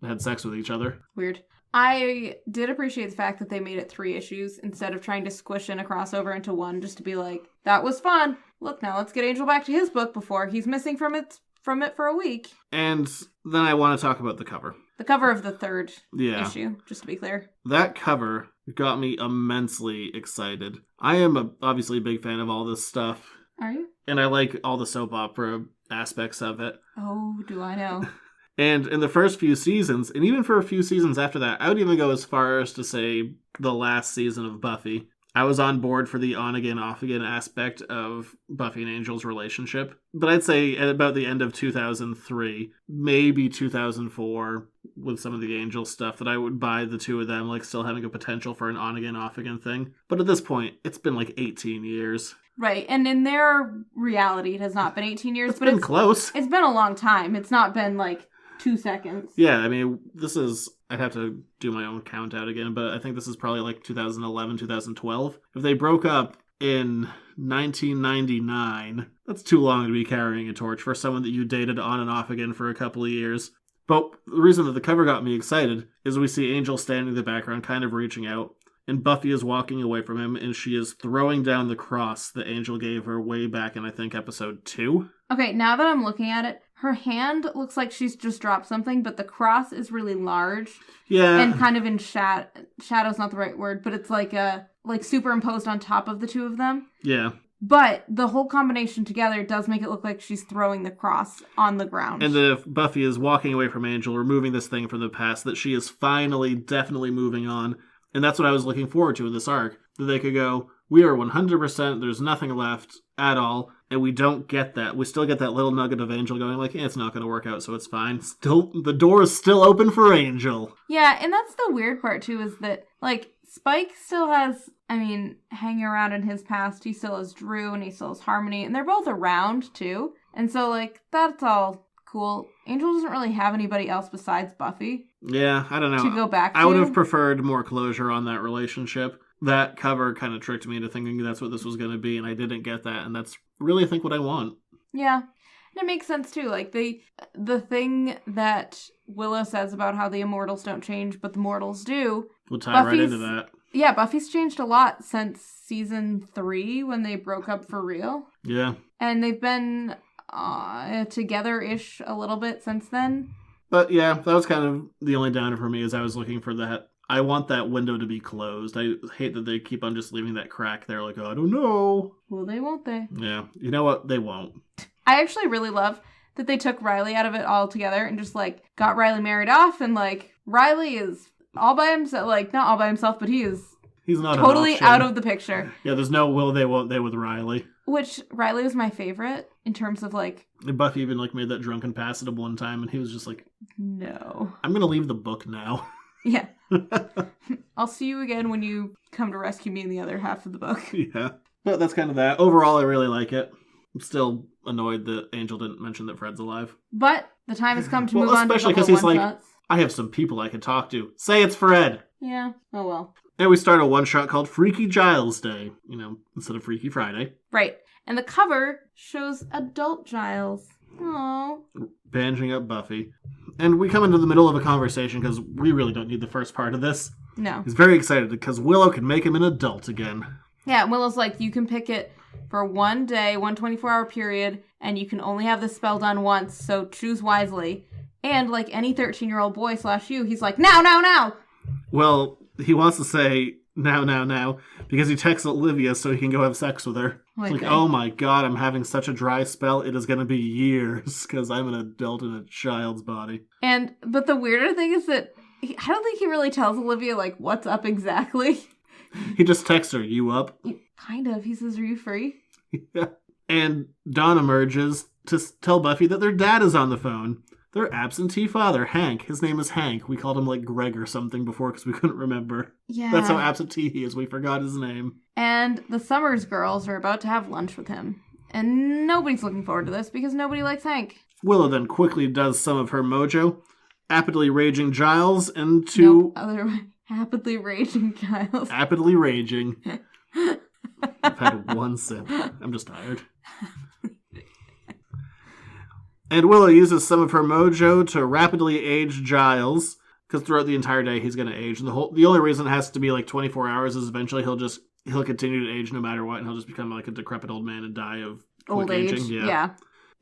had sex with each other. Weird. I did appreciate the fact that they made it 3 issues instead of trying to squish in a crossover into one just to be like, that was fun. Look, now let's get Angel back to his book before he's missing from from it for a week. And then I want to talk about the cover. The cover of the third Yeah. issue, just to be clear. That cover got me immensely excited. I am obviously a big fan of all this stuff. Are you? And I like all the soap opera aspects of it. Oh, do I know. And in the first few seasons, and even for a few seasons after that, I would even go as far as to say the last season of Buffy, I was on board for the on-again, off-again aspect of Buffy and Angel's relationship. But I'd say at about the end of 2003, maybe 2004, with some of the Angel stuff, that I would buy the two of them, like still having a potential for an on-again, off-again thing. But at this point, it's been like 18 years. Right, and in their reality, it has not been 18 years. It's been close. It's been a long time. It's not been like 2 seconds. Yeah, I mean, this is... I'd have to do my own count out again, but I think this is probably like 2011, 2012. If they broke up in 1999, that's too long to be carrying a torch for someone that you dated on and off again for a couple of years. But the reason that the cover got me excited is we see Angel standing in the background, kind of reaching out, and Buffy is walking away from him, and she is throwing down the cross that Angel gave her way back in, I think, episode 2. Okay, now that I'm looking at it, her hand looks like she's just dropped something, but the cross is really large. Yeah. And kind of in shadow's not the right word, but it's like superimposed on top of the two of them. Yeah. But the whole combination together does make it look like she's throwing the cross on the ground. And that if Buffy is walking away from Angel, removing this thing from the past, that she is finally, definitely moving on. And that's what I was looking forward to in this arc. That they could go, we are 100%, there's nothing left at all. And we don't get that. We still get that little nugget of Angel going like, it's not going to work out, so it's fine. Still, the door is still open for Angel. Yeah, and that's the weird part, too, is that, like, Spike still has, hanging around in his past. He still has Drew, and he still has Harmony, and they're both around, too. And so, like, that's all cool. Angel doesn't really have anybody else besides Buffy. Yeah, I don't know. To go back to. I would have preferred more closure on that relationship. That cover kind of tricked me into thinking that's what this was going to be, and I didn't get that, and that's really, I think, what I want. Yeah. And it makes sense, too. Like, the thing that Willow says about how the immortals don't change, but the mortals do. We'll tie right into that. Yeah, Buffy's changed a lot since season 3, when they broke up for real. Yeah. And they've been together-ish a little bit since then. But, yeah, that was kind of the only downer for me, is I was looking for that. I want that window to be closed. I hate that they keep on just leaving that crack there, like, oh, I don't know. Well, they won't, they? Yeah. You know what? They won't. I actually really love that they took Riley out of it altogether and just, like, got Riley married off, and, like, Riley is all by himself, like, not all by himself, but he's not totally out of the picture. Yeah, there's no will they, won't they with Riley. Which, Riley was my favorite in terms of, like... And Buffy even, like, made that drunken pass at him one time, and he was just like, no. I'm gonna leave the book now. Yeah. I'll see you again when you come to rescue me in the other half of the book. Yeah. But that's kind of that. Overall, I really like it. I'm still annoyed that Angel didn't mention that Fred's alive. But the time has come to move on to especially because he's like, I have some people I can talk to. Say it's Fred. Yeah. Oh, well. And we start a one-shot called Freaky Giles Day, instead of Freaky Friday. Right. And the cover shows adult Giles. Aww. Bandaging up Buffy. And we come into the middle of a conversation because we really don't need the first part of this. No. He's very excited because Willow can make him an adult again. Yeah, Willow's like, you can pick it for one day, 1 24-hour period, and you can only have this spell done once, so choose wisely. And like any 13-year-old boy / you, he's like, now! Well, he wants to say now, because he texts Olivia so he can go have sex with her. Like, oh my god, I'm having such a dry spell, it is going to be years, because I'm an adult in a child's body. But the weirder thing is that I don't think he really tells Olivia, like, what's up exactly. He just texts her, you up? Kind of. He says, are you free? Yeah. And Dawn emerges to tell Buffy that their dad is on the phone. Their absentee father, Hank. His name is Hank. We called him like Greg or something before because we couldn't remember. Yeah. That's how absentee he is. We forgot his name. And the Summers girls are about to have lunch with him. And nobody's looking forward to this because nobody likes Hank. Willow then quickly does some of her mojo, apidly raging Giles into... Happily raging Giles. Apidly raging. I've had one sip. I'm just tired. And Willow uses some of her mojo to rapidly age Giles, because throughout the entire day he's going to age. And the only reason it has to be like 24 hours is eventually he'll continue to age no matter what, and he'll just become like a decrepit old man and die of old age. aging. Yeah.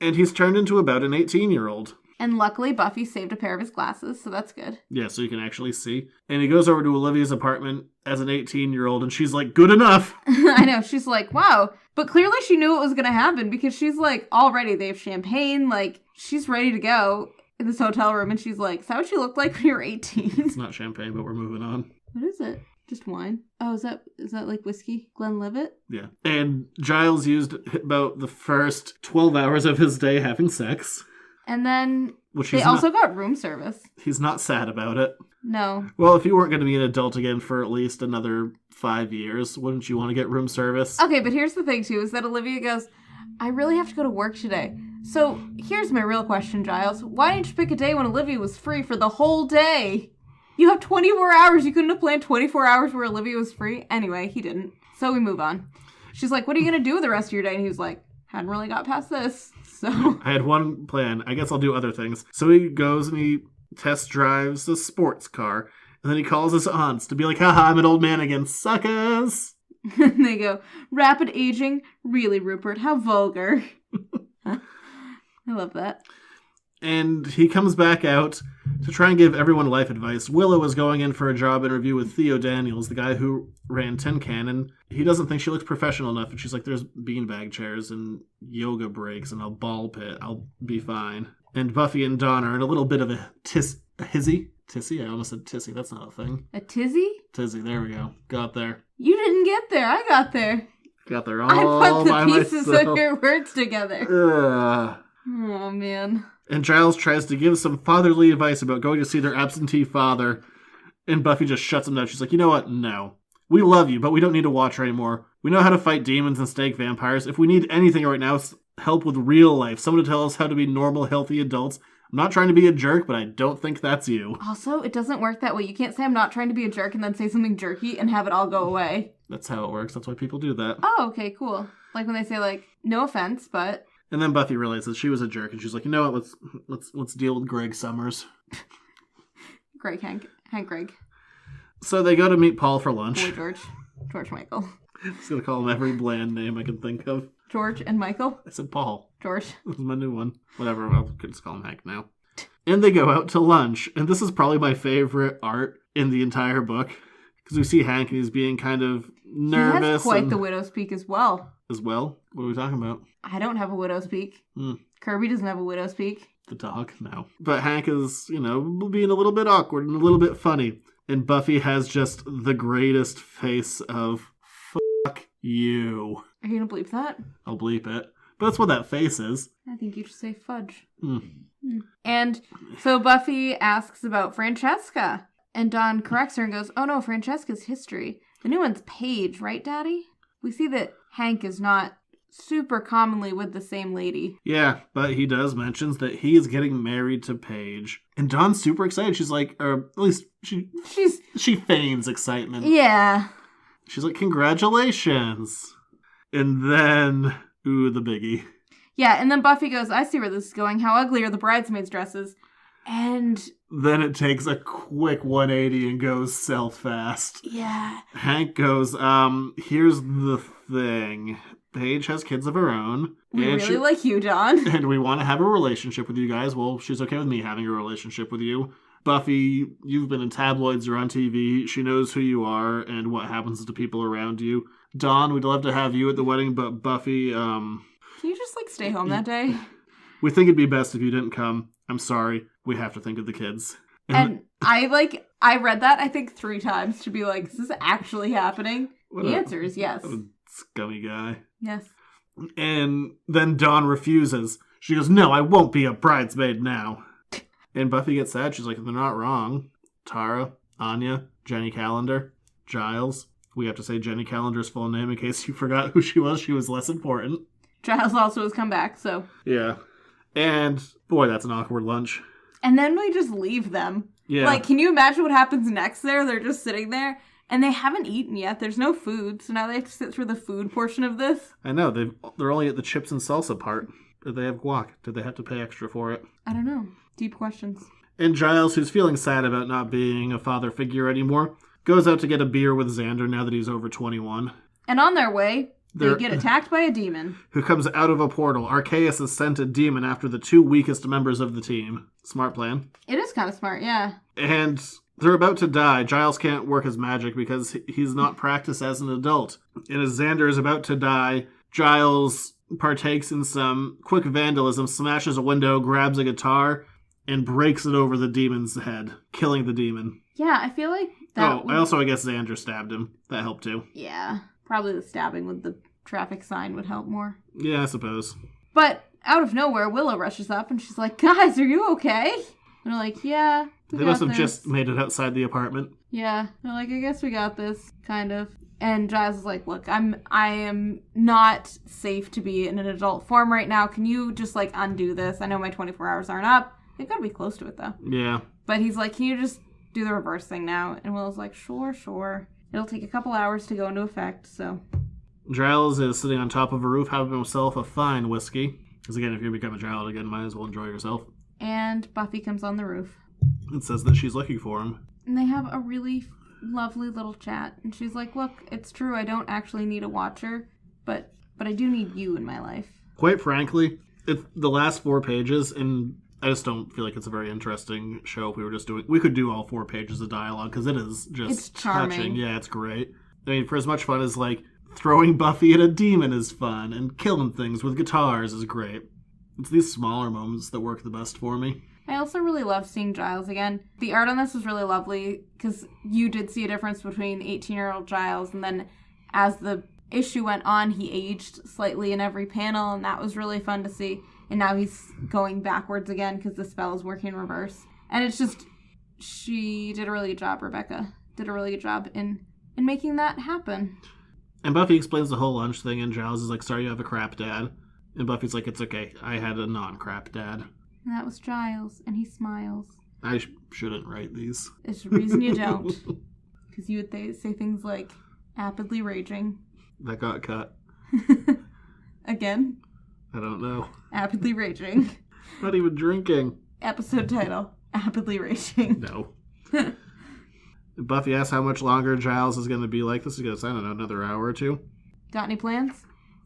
And he's turned into about an 18-year-old. And luckily, Buffy saved a pair of his glasses, so that's good. Yeah, so you can actually see. And he goes over to Olivia's apartment as an 18-year-old, and she's like, good enough. I know, she's like, wow. But clearly she knew what was going to happen, because she's like, all ready. They have champagne, like, she's ready to go in this hotel room, and she's like, is that what you looked like when you were 18? It's not champagne, but we're moving on. What is it? Just wine? Oh, is that like whiskey? Glenlivet? Yeah. And Giles used about the first 12 hours of his day having sex. And then Which they also got room service. He's not sad about it. No. Well, if you weren't going to be an adult again for at least another 5 years, wouldn't you want to get room service? Okay, but here's the thing, too, is that Olivia goes, I really have to go to work today. So here's my real question, Giles. Why didn't you pick a day when Olivia was free for the whole day? You have 24 hours. You couldn't have planned 24 hours where Olivia was free? Anyway, he didn't. So we move on. She's like, what are you going to do with the rest of your day? And he was like, hadn't really got past this. So I had one plan. I guess I'll do other things. So he goes and he test drives a sports car. And then he calls his aunts to be like, haha, I'm an old man again. Suckers. And they go, rapid aging? Really, Rupert? How vulgar. I love that. And he comes back out to try and give everyone life advice. Willow is going in for a job interview with Theo Daniels, the guy who ran Tin Cannon. He doesn't think she looks professional enough, and she's like, there's beanbag chairs and yoga breaks and a ball pit. I'll be fine. And Buffy and Dawn are in a little bit of a hizzy? Tissy? I almost said tissy. That's not a thing. A tizzy? Tizzy, there we go. Got there. You didn't get there. I got there. Got there all I put the by pieces myself. of your words together. Ugh. Oh, man. And Giles tries to give some fatherly advice about going to see their absentee father. And Buffy just shuts him down. She's like, you know what? No. We love you, but we don't need to watch her anymore. We know how to fight demons and snake vampires. If we need anything right now, it's help with real life. Someone to tell us how to be normal, healthy adults. I'm not trying to be a jerk, but I don't think that's you. Also, it doesn't work that way. You can't say I'm not trying to be a jerk and then say something jerky and have it all go away. That's how it works. That's why people do that. Oh, okay, cool. Like when they say, like, no offense, but... And then Buffy realizes she was a jerk, and she's like, you know what, let's deal with Greg Summers. Hank Greg. So they go to meet Paul for lunch. Boy George Michael. I'm just going to call him every bland name I can think of. George and Michael? I said Paul. George. This is my new one. Whatever, I could just call him Hank now. And they go out to lunch, and this is probably my favorite art in the entire book, because we see Hank, and he's being kind of nervous. He has quite the widow's peak as well. As well? What are we talking about? I don't have a widow's peak. Kirby doesn't have a widow's peak. The dog? No. But Hank is, being a little bit awkward and a little bit funny. And Buffy has just the greatest face of, fuck you. Are you going to bleep that? I'll bleep it. But that's what that face is. I think you should say fudge. And so Buffy asks about Francesca. And Dawn corrects her and goes, oh no, Francesca's history. The new one's Paige, right, Daddy? We see that Hank is not super commonly with the same lady. Yeah, but he does mentions that he is getting married to Paige. And Dawn's super excited. She's like, or at least she feigns excitement. Yeah. She's like, congratulations. And then, ooh, the biggie. Yeah, and then Buffy goes, I see where this is going. How ugly are the bridesmaids' dresses? And then it takes a quick 180 and goes south fast. Yeah. Hank goes, here's the thing. Paige has kids of her own. We really like you, Dawn. And we want to have a relationship with you guys. Well, she's okay with me having a relationship with you. Buffy, you've been in tabloids, you're on TV. She knows who you are and what happens to people around you. Dawn, we'd love to have you at the wedding, but Buffy, Can you just, stay home that day? We think it'd be best if you didn't come. I'm sorry. We have to think of the kids. And I read that, I think, 3 times to be like, is this actually happening? The answer is yes. What a scummy guy. Yes. And then Dawn refuses. She goes, no, I won't be a bridesmaid now. And Buffy gets sad. She's like, they're not wrong. Tara, Anya, Jenny Calendar, Giles. We have to say Jenny Calendar's full name in case you forgot who she was. She was less important. Giles also has come back, so. Yeah. And, boy, that's an awkward lunch. And then we just leave them. Yeah. Can you imagine what happens next there? They're just sitting there, and they haven't eaten yet. There's no food, so now they have to sit through the food portion of this. I know. They're only at the chips and salsa part. Did they have guac? Did they have to pay extra for it? I don't know. Deep questions. And Giles, who's feeling sad about not being a father figure anymore, goes out to get a beer with Xander now that he's over 21. And on their way, They get attacked by a demon. Who comes out of a portal. Arceus has sent a demon after the 2 weakest members of the team. Smart plan. It is kind of smart, yeah. And they're about to die. Giles can't work his magic because he's not practiced as an adult. And as Xander is about to die, Giles partakes in some quick vandalism, smashes a window, grabs a guitar, and breaks it over the demon's head, killing the demon. Yeah, I feel like that... I guess Xander stabbed him. That helped too. Yeah, probably the stabbing with the traffic sign would help more. Yeah, I suppose. But out of nowhere, Willow rushes up and she's like, guys, are you okay? And they're like, yeah, they must have just made it outside the apartment. Yeah, they're like, I guess we got this, kind of. And Giles is like, look, I am not safe to be in an adult form right now. Can you just, like, undo this? I know my 24 hours aren't up. They've got to be close to it, though. Yeah. But he's like, can you just do the reverse thing now? And Willow's like, sure. It'll take a couple hours to go into effect, so. Giles is sitting on top of a roof having himself a fine whiskey. Because, again, if you become a child again, might as well enjoy yourself. And Buffy comes on the roof. And says that she's looking for him. And they have a really lovely little chat. And she's like, look, it's true, I don't actually need a watcher, but I do need you in my life. Quite frankly, it's the last 4 pages, and I just don't feel like it's a very interesting show if we could do all 4 pages of dialogue, because it is just it's charming. Touching. Yeah, it's great. I mean, for as much fun as, like, throwing Buffy at a demon is fun, and killing things with guitars is great. It's these smaller moments that work the best for me. I also really love seeing Giles again. The art on this was really lovely, because you did see a difference between 18-year-old Giles, and then as the issue went on, he aged slightly in every panel, and that was really fun to see. And now he's going backwards again, because the spell is working in reverse. And it's just, she did a really good job, Rebecca. Did a really good job in making that happen. And Buffy explains the whole lunch thing, and Giles is like, sorry you have a crap dad. And Buffy's like, it's okay, I had a non-crap dad. And that was Giles, and he smiles. I shouldn't write these. It's the reason you don't. Because you would say things like, apidly raging. That got cut. Again? I don't know. Apidly raging. Not even drinking. Episode title, Apidly Raging. No. Buffy asks how much longer Giles is going to be like this. He goes, I don't know, another hour or 2. Got any plans?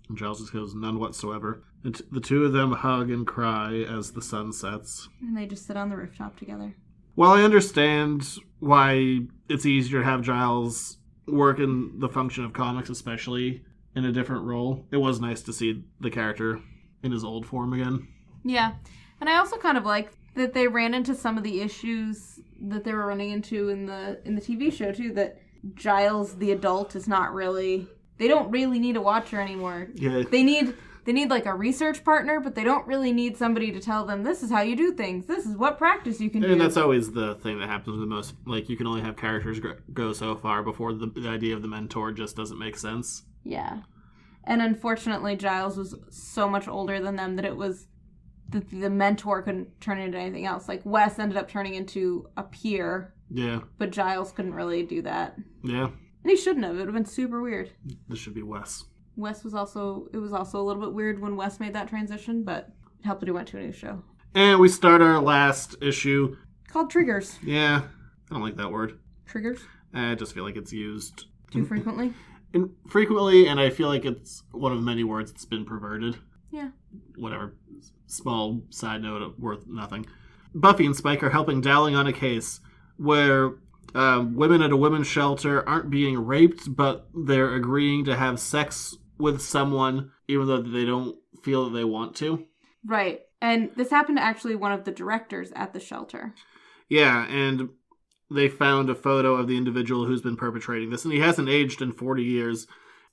And Giles just goes, none whatsoever. And the 2 of them hug and cry as the sun sets. And they just sit on the rooftop together. While I understand why it's easier to have Giles work in the function of comics, especially in a different role, it was nice to see the character in his old form again. Yeah. And I also kind of like that they ran into some of the issues that they were running into in the TV show, too, that Giles, the adult, is not really... They don't really need a watcher anymore. Yeah. They need like a research partner, but they don't really need somebody to tell them, this is how you do things. This is what practice you can do. And that's always the thing that happens the most. Like, you can only have characters go so far before the idea of the mentor just doesn't make sense. Yeah. And unfortunately, Giles was so much older than them that it was... The mentor couldn't turn into anything else. Like, Wes ended up turning into a peer. Yeah. But Giles couldn't really do that. Yeah. And he shouldn't have. It would have been super weird. This should be Wes. It was also a little bit weird when Wes made that transition, but it helped that he went to a new show. And we start our last issue. Called Triggers. Yeah. I don't like that word. Triggers? I just feel like it's used... Too frequently? Frequently, and I feel like it's one of many words that's been perverted. Yeah. Whatever. Small side note worth nothing. Buffy and Spike are helping Dowling on a case where women at a women's shelter aren't being raped, but they're agreeing to have sex with someone even though they don't feel that they want to. Right. And this happened to actually one of the directors at the shelter. Yeah, and they found a photo of the individual who's been perpetrating this, and he hasn't aged in 40 years.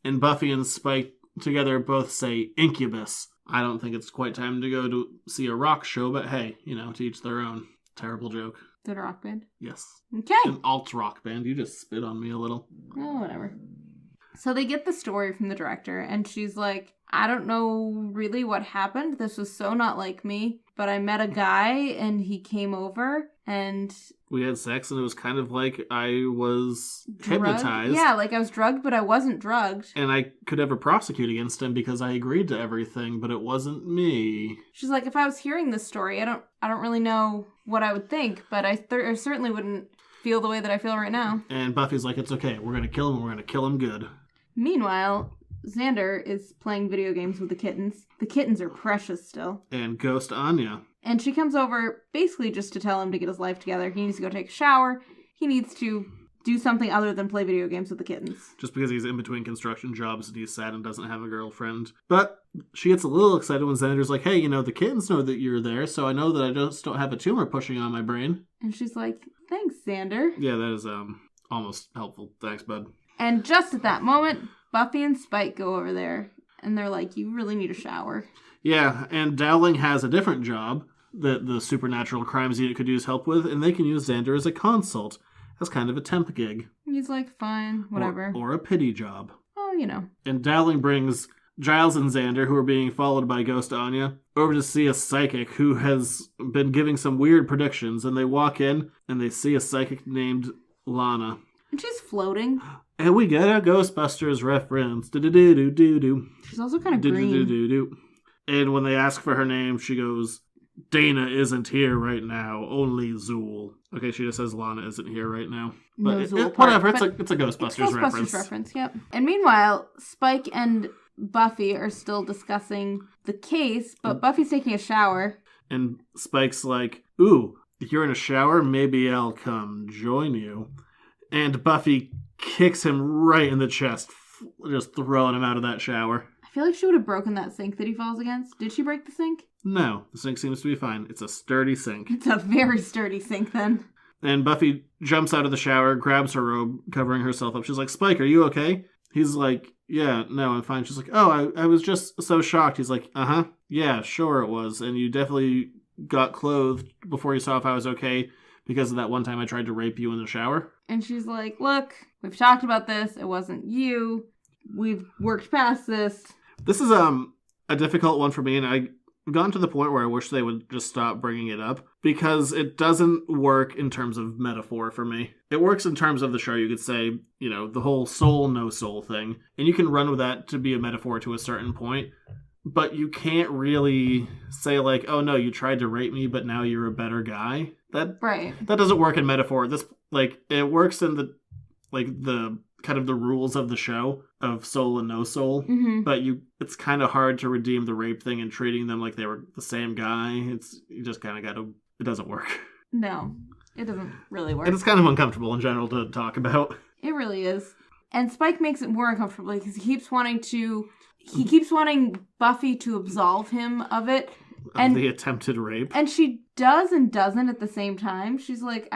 And Buffy and Spike together both say incubus. I don't think it's quite time to go to see a rock show, but hey, to each their own. Terrible joke. Is it a rock band? Yes. Okay. An alt rock band. You just spit on me a little. Oh, whatever. So they get the story from the director, and she's like, I don't know really what happened. This was so not like me, but I met a guy, and he came over, and... We had sex, and it was kind of like I was drugged? Hypnotized. Yeah, like I was drugged, but I wasn't drugged. And I could ever prosecute against him because I agreed to everything, but it wasn't me. She's like, if I was hearing this story, I don't really know what I would think, but I certainly wouldn't feel the way that I feel right now. And Buffy's like, it's okay. We're going to kill him, and we're going to kill him good. Meanwhile, Xander is playing video games with the kittens. The kittens are precious still. And Ghost Anya. And she comes over basically just to tell him to get his life together. He needs to go take a shower. He needs to do something other than play video games with the kittens. Just because he's in between construction jobs and he's sad and doesn't have a girlfriend. But she gets a little excited when Xander's like, hey, the kittens know that you're there, so I know that I just don't have a tumor pushing on my brain. And she's like, thanks, Xander. Yeah, that is almost helpful. Thanks, bud. And just at that moment, Buffy and Spike go over there. And they're like, you really need a shower. Yeah, and Dowling has a different job that the Supernatural Crimes Unit could use help with, and they can use Xander as a consult. As kind of a temp gig. He's like, fine, whatever. Or a pity job. Oh, And Dowling brings Giles and Xander, who are being followed by Ghost Anya, over to see a psychic who has been giving some weird predictions. And they walk in, and they see a psychic named Lana. And she's floating. And we get a Ghostbusters reference. Do-do-do-do-do-do. She's also kind of green. Do-do-do-do-do. And when they ask for her name, she goes, Dana isn't here right now, only Zool. Okay, she just says Lana isn't here right now. But no Zool whatever, part, it's a Ghostbusters reference. Yep. And meanwhile, Spike and Buffy are still discussing the case, but Buffy's taking a shower. And Spike's like, ooh, if you're in a shower, maybe I'll come join you. And Buffy kicks him right in the chest, just throwing him out of that shower. I feel like she would have broken that sink that he falls against. Did she break the sink? No, the sink seems to be fine. It's a sturdy sink. It's a very sturdy sink, then. And Buffy jumps out of the shower, grabs her robe, covering herself up. She's like, Spike, are you okay? He's like, yeah, no, I'm fine. She's like, oh, I was just so shocked. He's like, uh-huh, yeah, sure it was. And you definitely got clothed before you saw if I was okay because of that one time I tried to rape you in the shower. And she's like, look, we've talked about this. It wasn't you. We've worked past this. This is a difficult one for me, and I've gotten to the point where I wish they would just stop bringing it up, because it doesn't work in terms of metaphor for me. It works in terms of the show. You could say, the whole soul, no soul thing, and you can run with that to be a metaphor to a certain point, but you can't really say, like, oh no, you tried to rape me, but now you're a better guy. That doesn't work in metaphor. This, it works in the kind of the rules of the show of soul and no soul, but it's kind of hard to redeem the rape thing and treating them like they were the same guy. You just kind of it doesn't work. No, it doesn't really work. And it's kind of uncomfortable in general to talk about. It really is. And Spike makes it more uncomfortable because he keeps wanting Buffy to absolve him of it. Of the attempted rape. And she does and doesn't at the same time. She's like,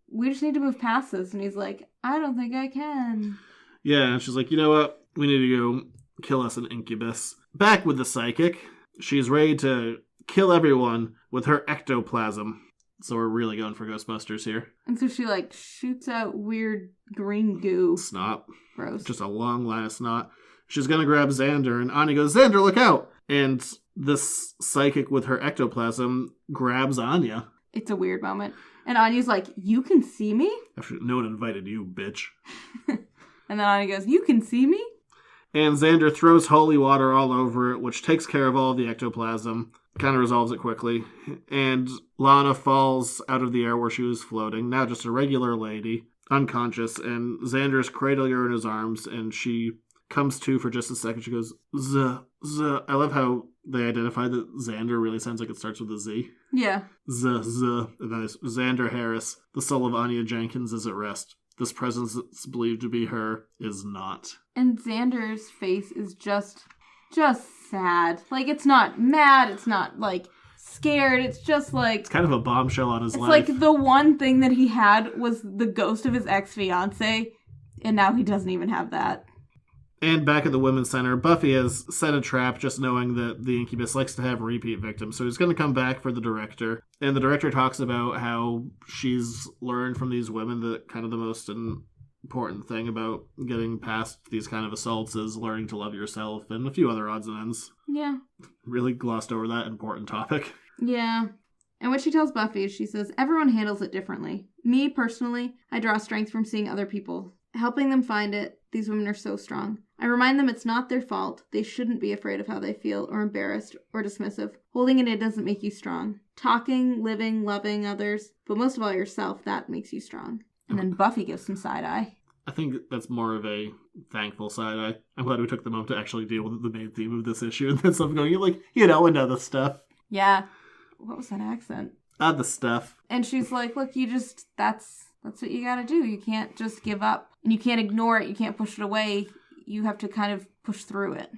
we just need to move past this. And he's like, I don't think I can. Yeah, and she's like, you know what? We need to go kill us an incubus. Back with the psychic. She's ready to kill everyone with her ectoplasm. So we're really going for Ghostbusters here. And so she, shoots out weird green goo. Snot. Gross. Just a long line of snot. She's going to grab Xander, and Anya goes, Xander, look out! And this psychic with her ectoplasm grabs Anya. It's a weird moment. And Anya's like, you can see me? No one invited you, bitch. And then Anya goes, you can see me? And Xander throws holy water all over it, which takes care of all of the ectoplasm. Kind of resolves it quickly. And Lana falls out of the air where she was floating. Now just a regular lady, unconscious. And Xander's cradling her in his arms, and she comes to for just a second. She goes, Z. I love how they identify that Xander really sounds like it starts with a Z. Yeah. Z. And then it's Xander Harris, the soul of Anya Jenkins, is at rest. This presence that's believed to be her is not. And Xander's face is just sad. It's not mad. It's not, scared. It's just, It's kind of a bombshell on his life. It's the one thing that he had was the ghost of his ex-fiancée, and now he doesn't even have that. And back at the Women's Center, Buffy has set a trap just knowing that the incubus likes to have repeat victims. So he's going to come back for the director. And the director talks about how she's learned from these women that kind of the most important thing about getting past these kind of assaults is learning to love yourself and a few other odds and ends. Yeah. Really glossed over that important topic. Yeah. And what she tells Buffy is she says, everyone handles it differently. Me, personally, I draw strength from seeing other people. Helping them find it, these women are so strong. I remind them it's not their fault. They shouldn't be afraid of how they feel, or embarrassed, or dismissive. Holding it in doesn't make you strong. Talking, living, loving others, but most of all yourself, that makes you strong. And then Buffy gives some side eye. I think that's more of a thankful side. I'm glad we took the moment to actually deal with the main theme of this issue, and then stuff going, like, another stuff. Yeah. What was that accent? The stuff. And she's like, look, that's what you gotta do. You can't just give up. And you can't ignore it. You can't push it away. You have to kind of push through it.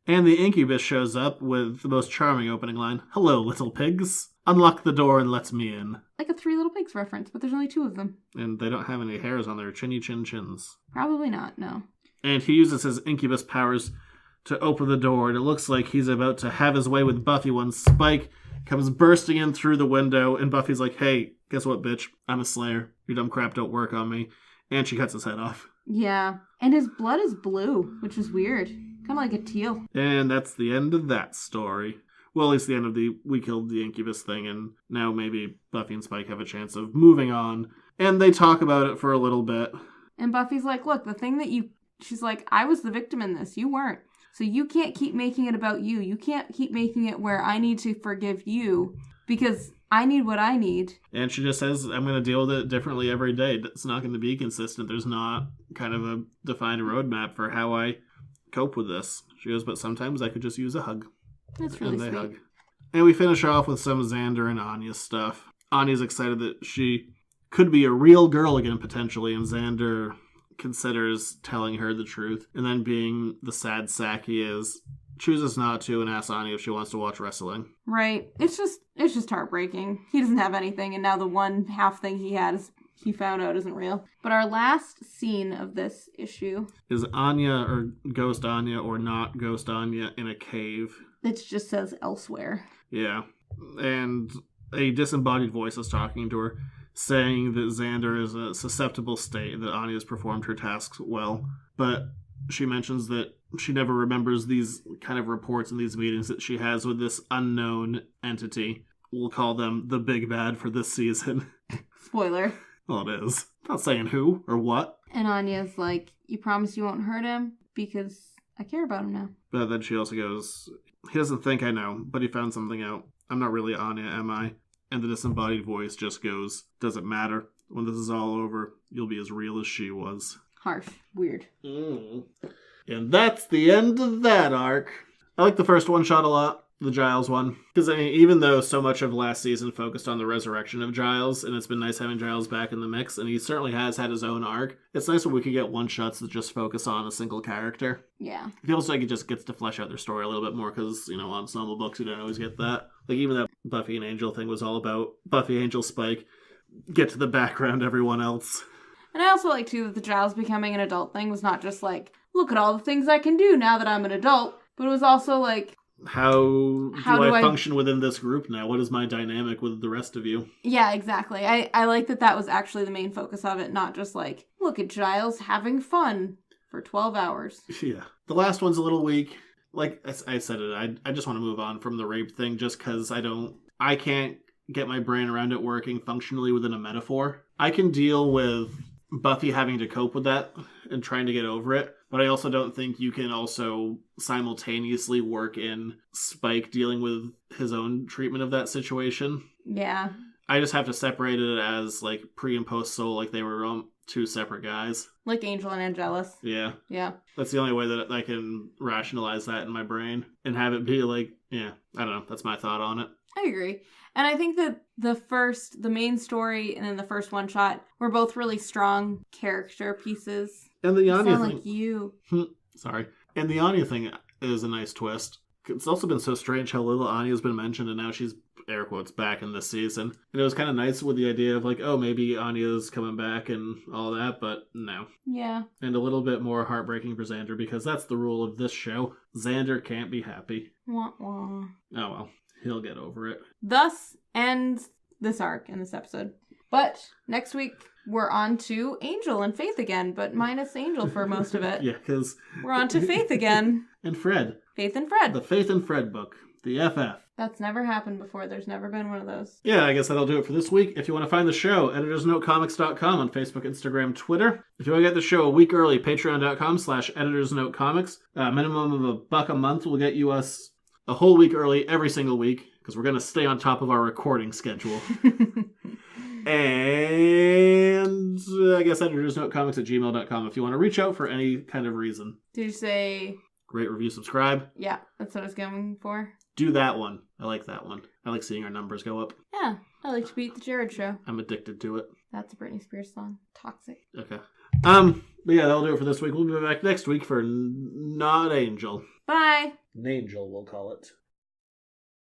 And the incubus shows up with the most charming opening line. Hello, little pigs. Unlock the door and let me in. Like a Three Little Pigs reference, but there's only 2 of them. And they don't have any hairs on their chinny chin chins. Probably not, no. And he uses his incubus powers to open the door, and it looks like he's about to have his way with Buffy when Spike comes bursting in through the window, and Buffy's like, hey, guess what, bitch? I'm a slayer. Your dumb crap don't work on me. And she cuts his head off. Yeah. And his blood is blue, which is weird. Kind of like a teal. And that's the end of that story. Well, at least the end of the we killed the incubus thing, and now maybe Buffy and Spike have a chance of moving on. And they talk about it for a little bit. And Buffy's like, look, the thing that she's like, I was the victim in this. You weren't. So you can't keep making it about you. You can't keep making it where I need to forgive you because I need what I need. And she just says, I'm going to deal with it differently every day. It's not going to be consistent. There's not kind of a defined roadmap for how I cope with this. She goes, but sometimes I could just use a hug. That's really sweet. Hug. And we finish off with some Xander and Anya stuff. Anya's excited that she could be a real girl again, potentially, and Xander considers telling her the truth. And then, being the sad sack he is, chooses not to and asks Anya if she wants to watch wrestling. Right. It's just heartbreaking. He doesn't have anything, and now the one half thing he had is he found out isn't real. But our last scene of this issue is Anya, or Ghost Anya, or not Ghost Anya, in a cave. It just says elsewhere. Yeah. And a disembodied voice is talking to her, saying that Xander is a susceptible state, that Anya's performed her tasks well. But she mentions that she never remembers these kind of reports and these meetings that she has with this unknown entity. We'll call them the big bad for this season. Spoiler. Well, it is. Not saying who or what. And Anya's like, you promise you won't hurt him? Because I care about him now. But then she also goes, he doesn't think I know, but he found something out. I'm not really Anya, am I? And the disembodied voice just goes, doesn't matter. When this is all over, you'll be as real as she was. Harsh. Weird. And that's the end of that arc. I like the first one shot a lot, the Giles one. Because, I mean, even though so much of last season focused on the resurrection of Giles, and it's been nice having Giles back in the mix, and he certainly has had his own arc, it's nice when we could get one-shots that just focus on a single character. Yeah. It feels like it just gets to flesh out their story a little bit more, because, ensemble books, you don't always get that. Like, even that Buffy and Angel thing was all about Buffy, Angel, Spike, get to the background, everyone else. And I also like, too, that the Giles becoming an adult thing was not just like, look at all the things I can do now that I'm an adult, but it was also like, how do I function within this group now? What is my dynamic with the rest of you? Yeah, exactly. I like that was actually the main focus of it, not just like, look at Giles having fun for 12 hours. Yeah. The last one's a little weak. Like I said it, I just want to move on from the rape thing just because I can't get my brain around it working functionally within a metaphor. I can deal with Buffy having to cope with that and trying to get over it, but I also don't think you can also simultaneously work in Spike dealing with his own treatment of that situation. Yeah. I just have to separate it as like pre and post Soul, like they were two separate guys. Like Angel and Angelus. Yeah. Yeah. That's the only way that I can rationalize that in my brain and have it be like, yeah, I don't know. That's my thought on it. I agree. And I think that the main story and then the first one shot were both really strong character pieces. And the Anya thing. Like you. Sorry. And the Anya thing is a nice twist. It's also been so strange how little Anya's been mentioned, and now she's, air quotes, back in this season. And it was kind of nice with the idea of like, oh, maybe Anya's coming back and all that, but no. Yeah. And a little bit more heartbreaking for Xander, because that's the rule of this show. Xander can't be happy. Wah, wah. Oh well. He'll get over it. Thus ends this arc in this episode. But next week, we're on to Angel and Faith again, but minus Angel for most of it. Yeah, because we're on to Faith again. And Fred. Faith and Fred. The Faith and Fred book. The FF. That's never happened before. There's never been one of those. Yeah, I guess that'll do it for this week. If you want to find the show, editorsnotecomics.com on Facebook, Instagram, Twitter. If you want to get the show a week early, patreon.com/editorsnotecomics. Minimum of $1 a month will get you us a whole week early every single week, because we're going to stay on top of our recording schedule. And I guess, editorsnotecomics@gmail.com if you want to reach out for any kind of reason. Did you say... Rate, review, subscribe. Yeah, that's what I was going for. Do that one. I like that one. I like seeing our numbers go up. Yeah, I like to beat the Jared Show. I'm addicted to it. That's a Britney Spears song. Toxic. Okay. But yeah, that'll do it for this week. We'll be back next week for Not Angel. Bye. Nangel, we'll call it.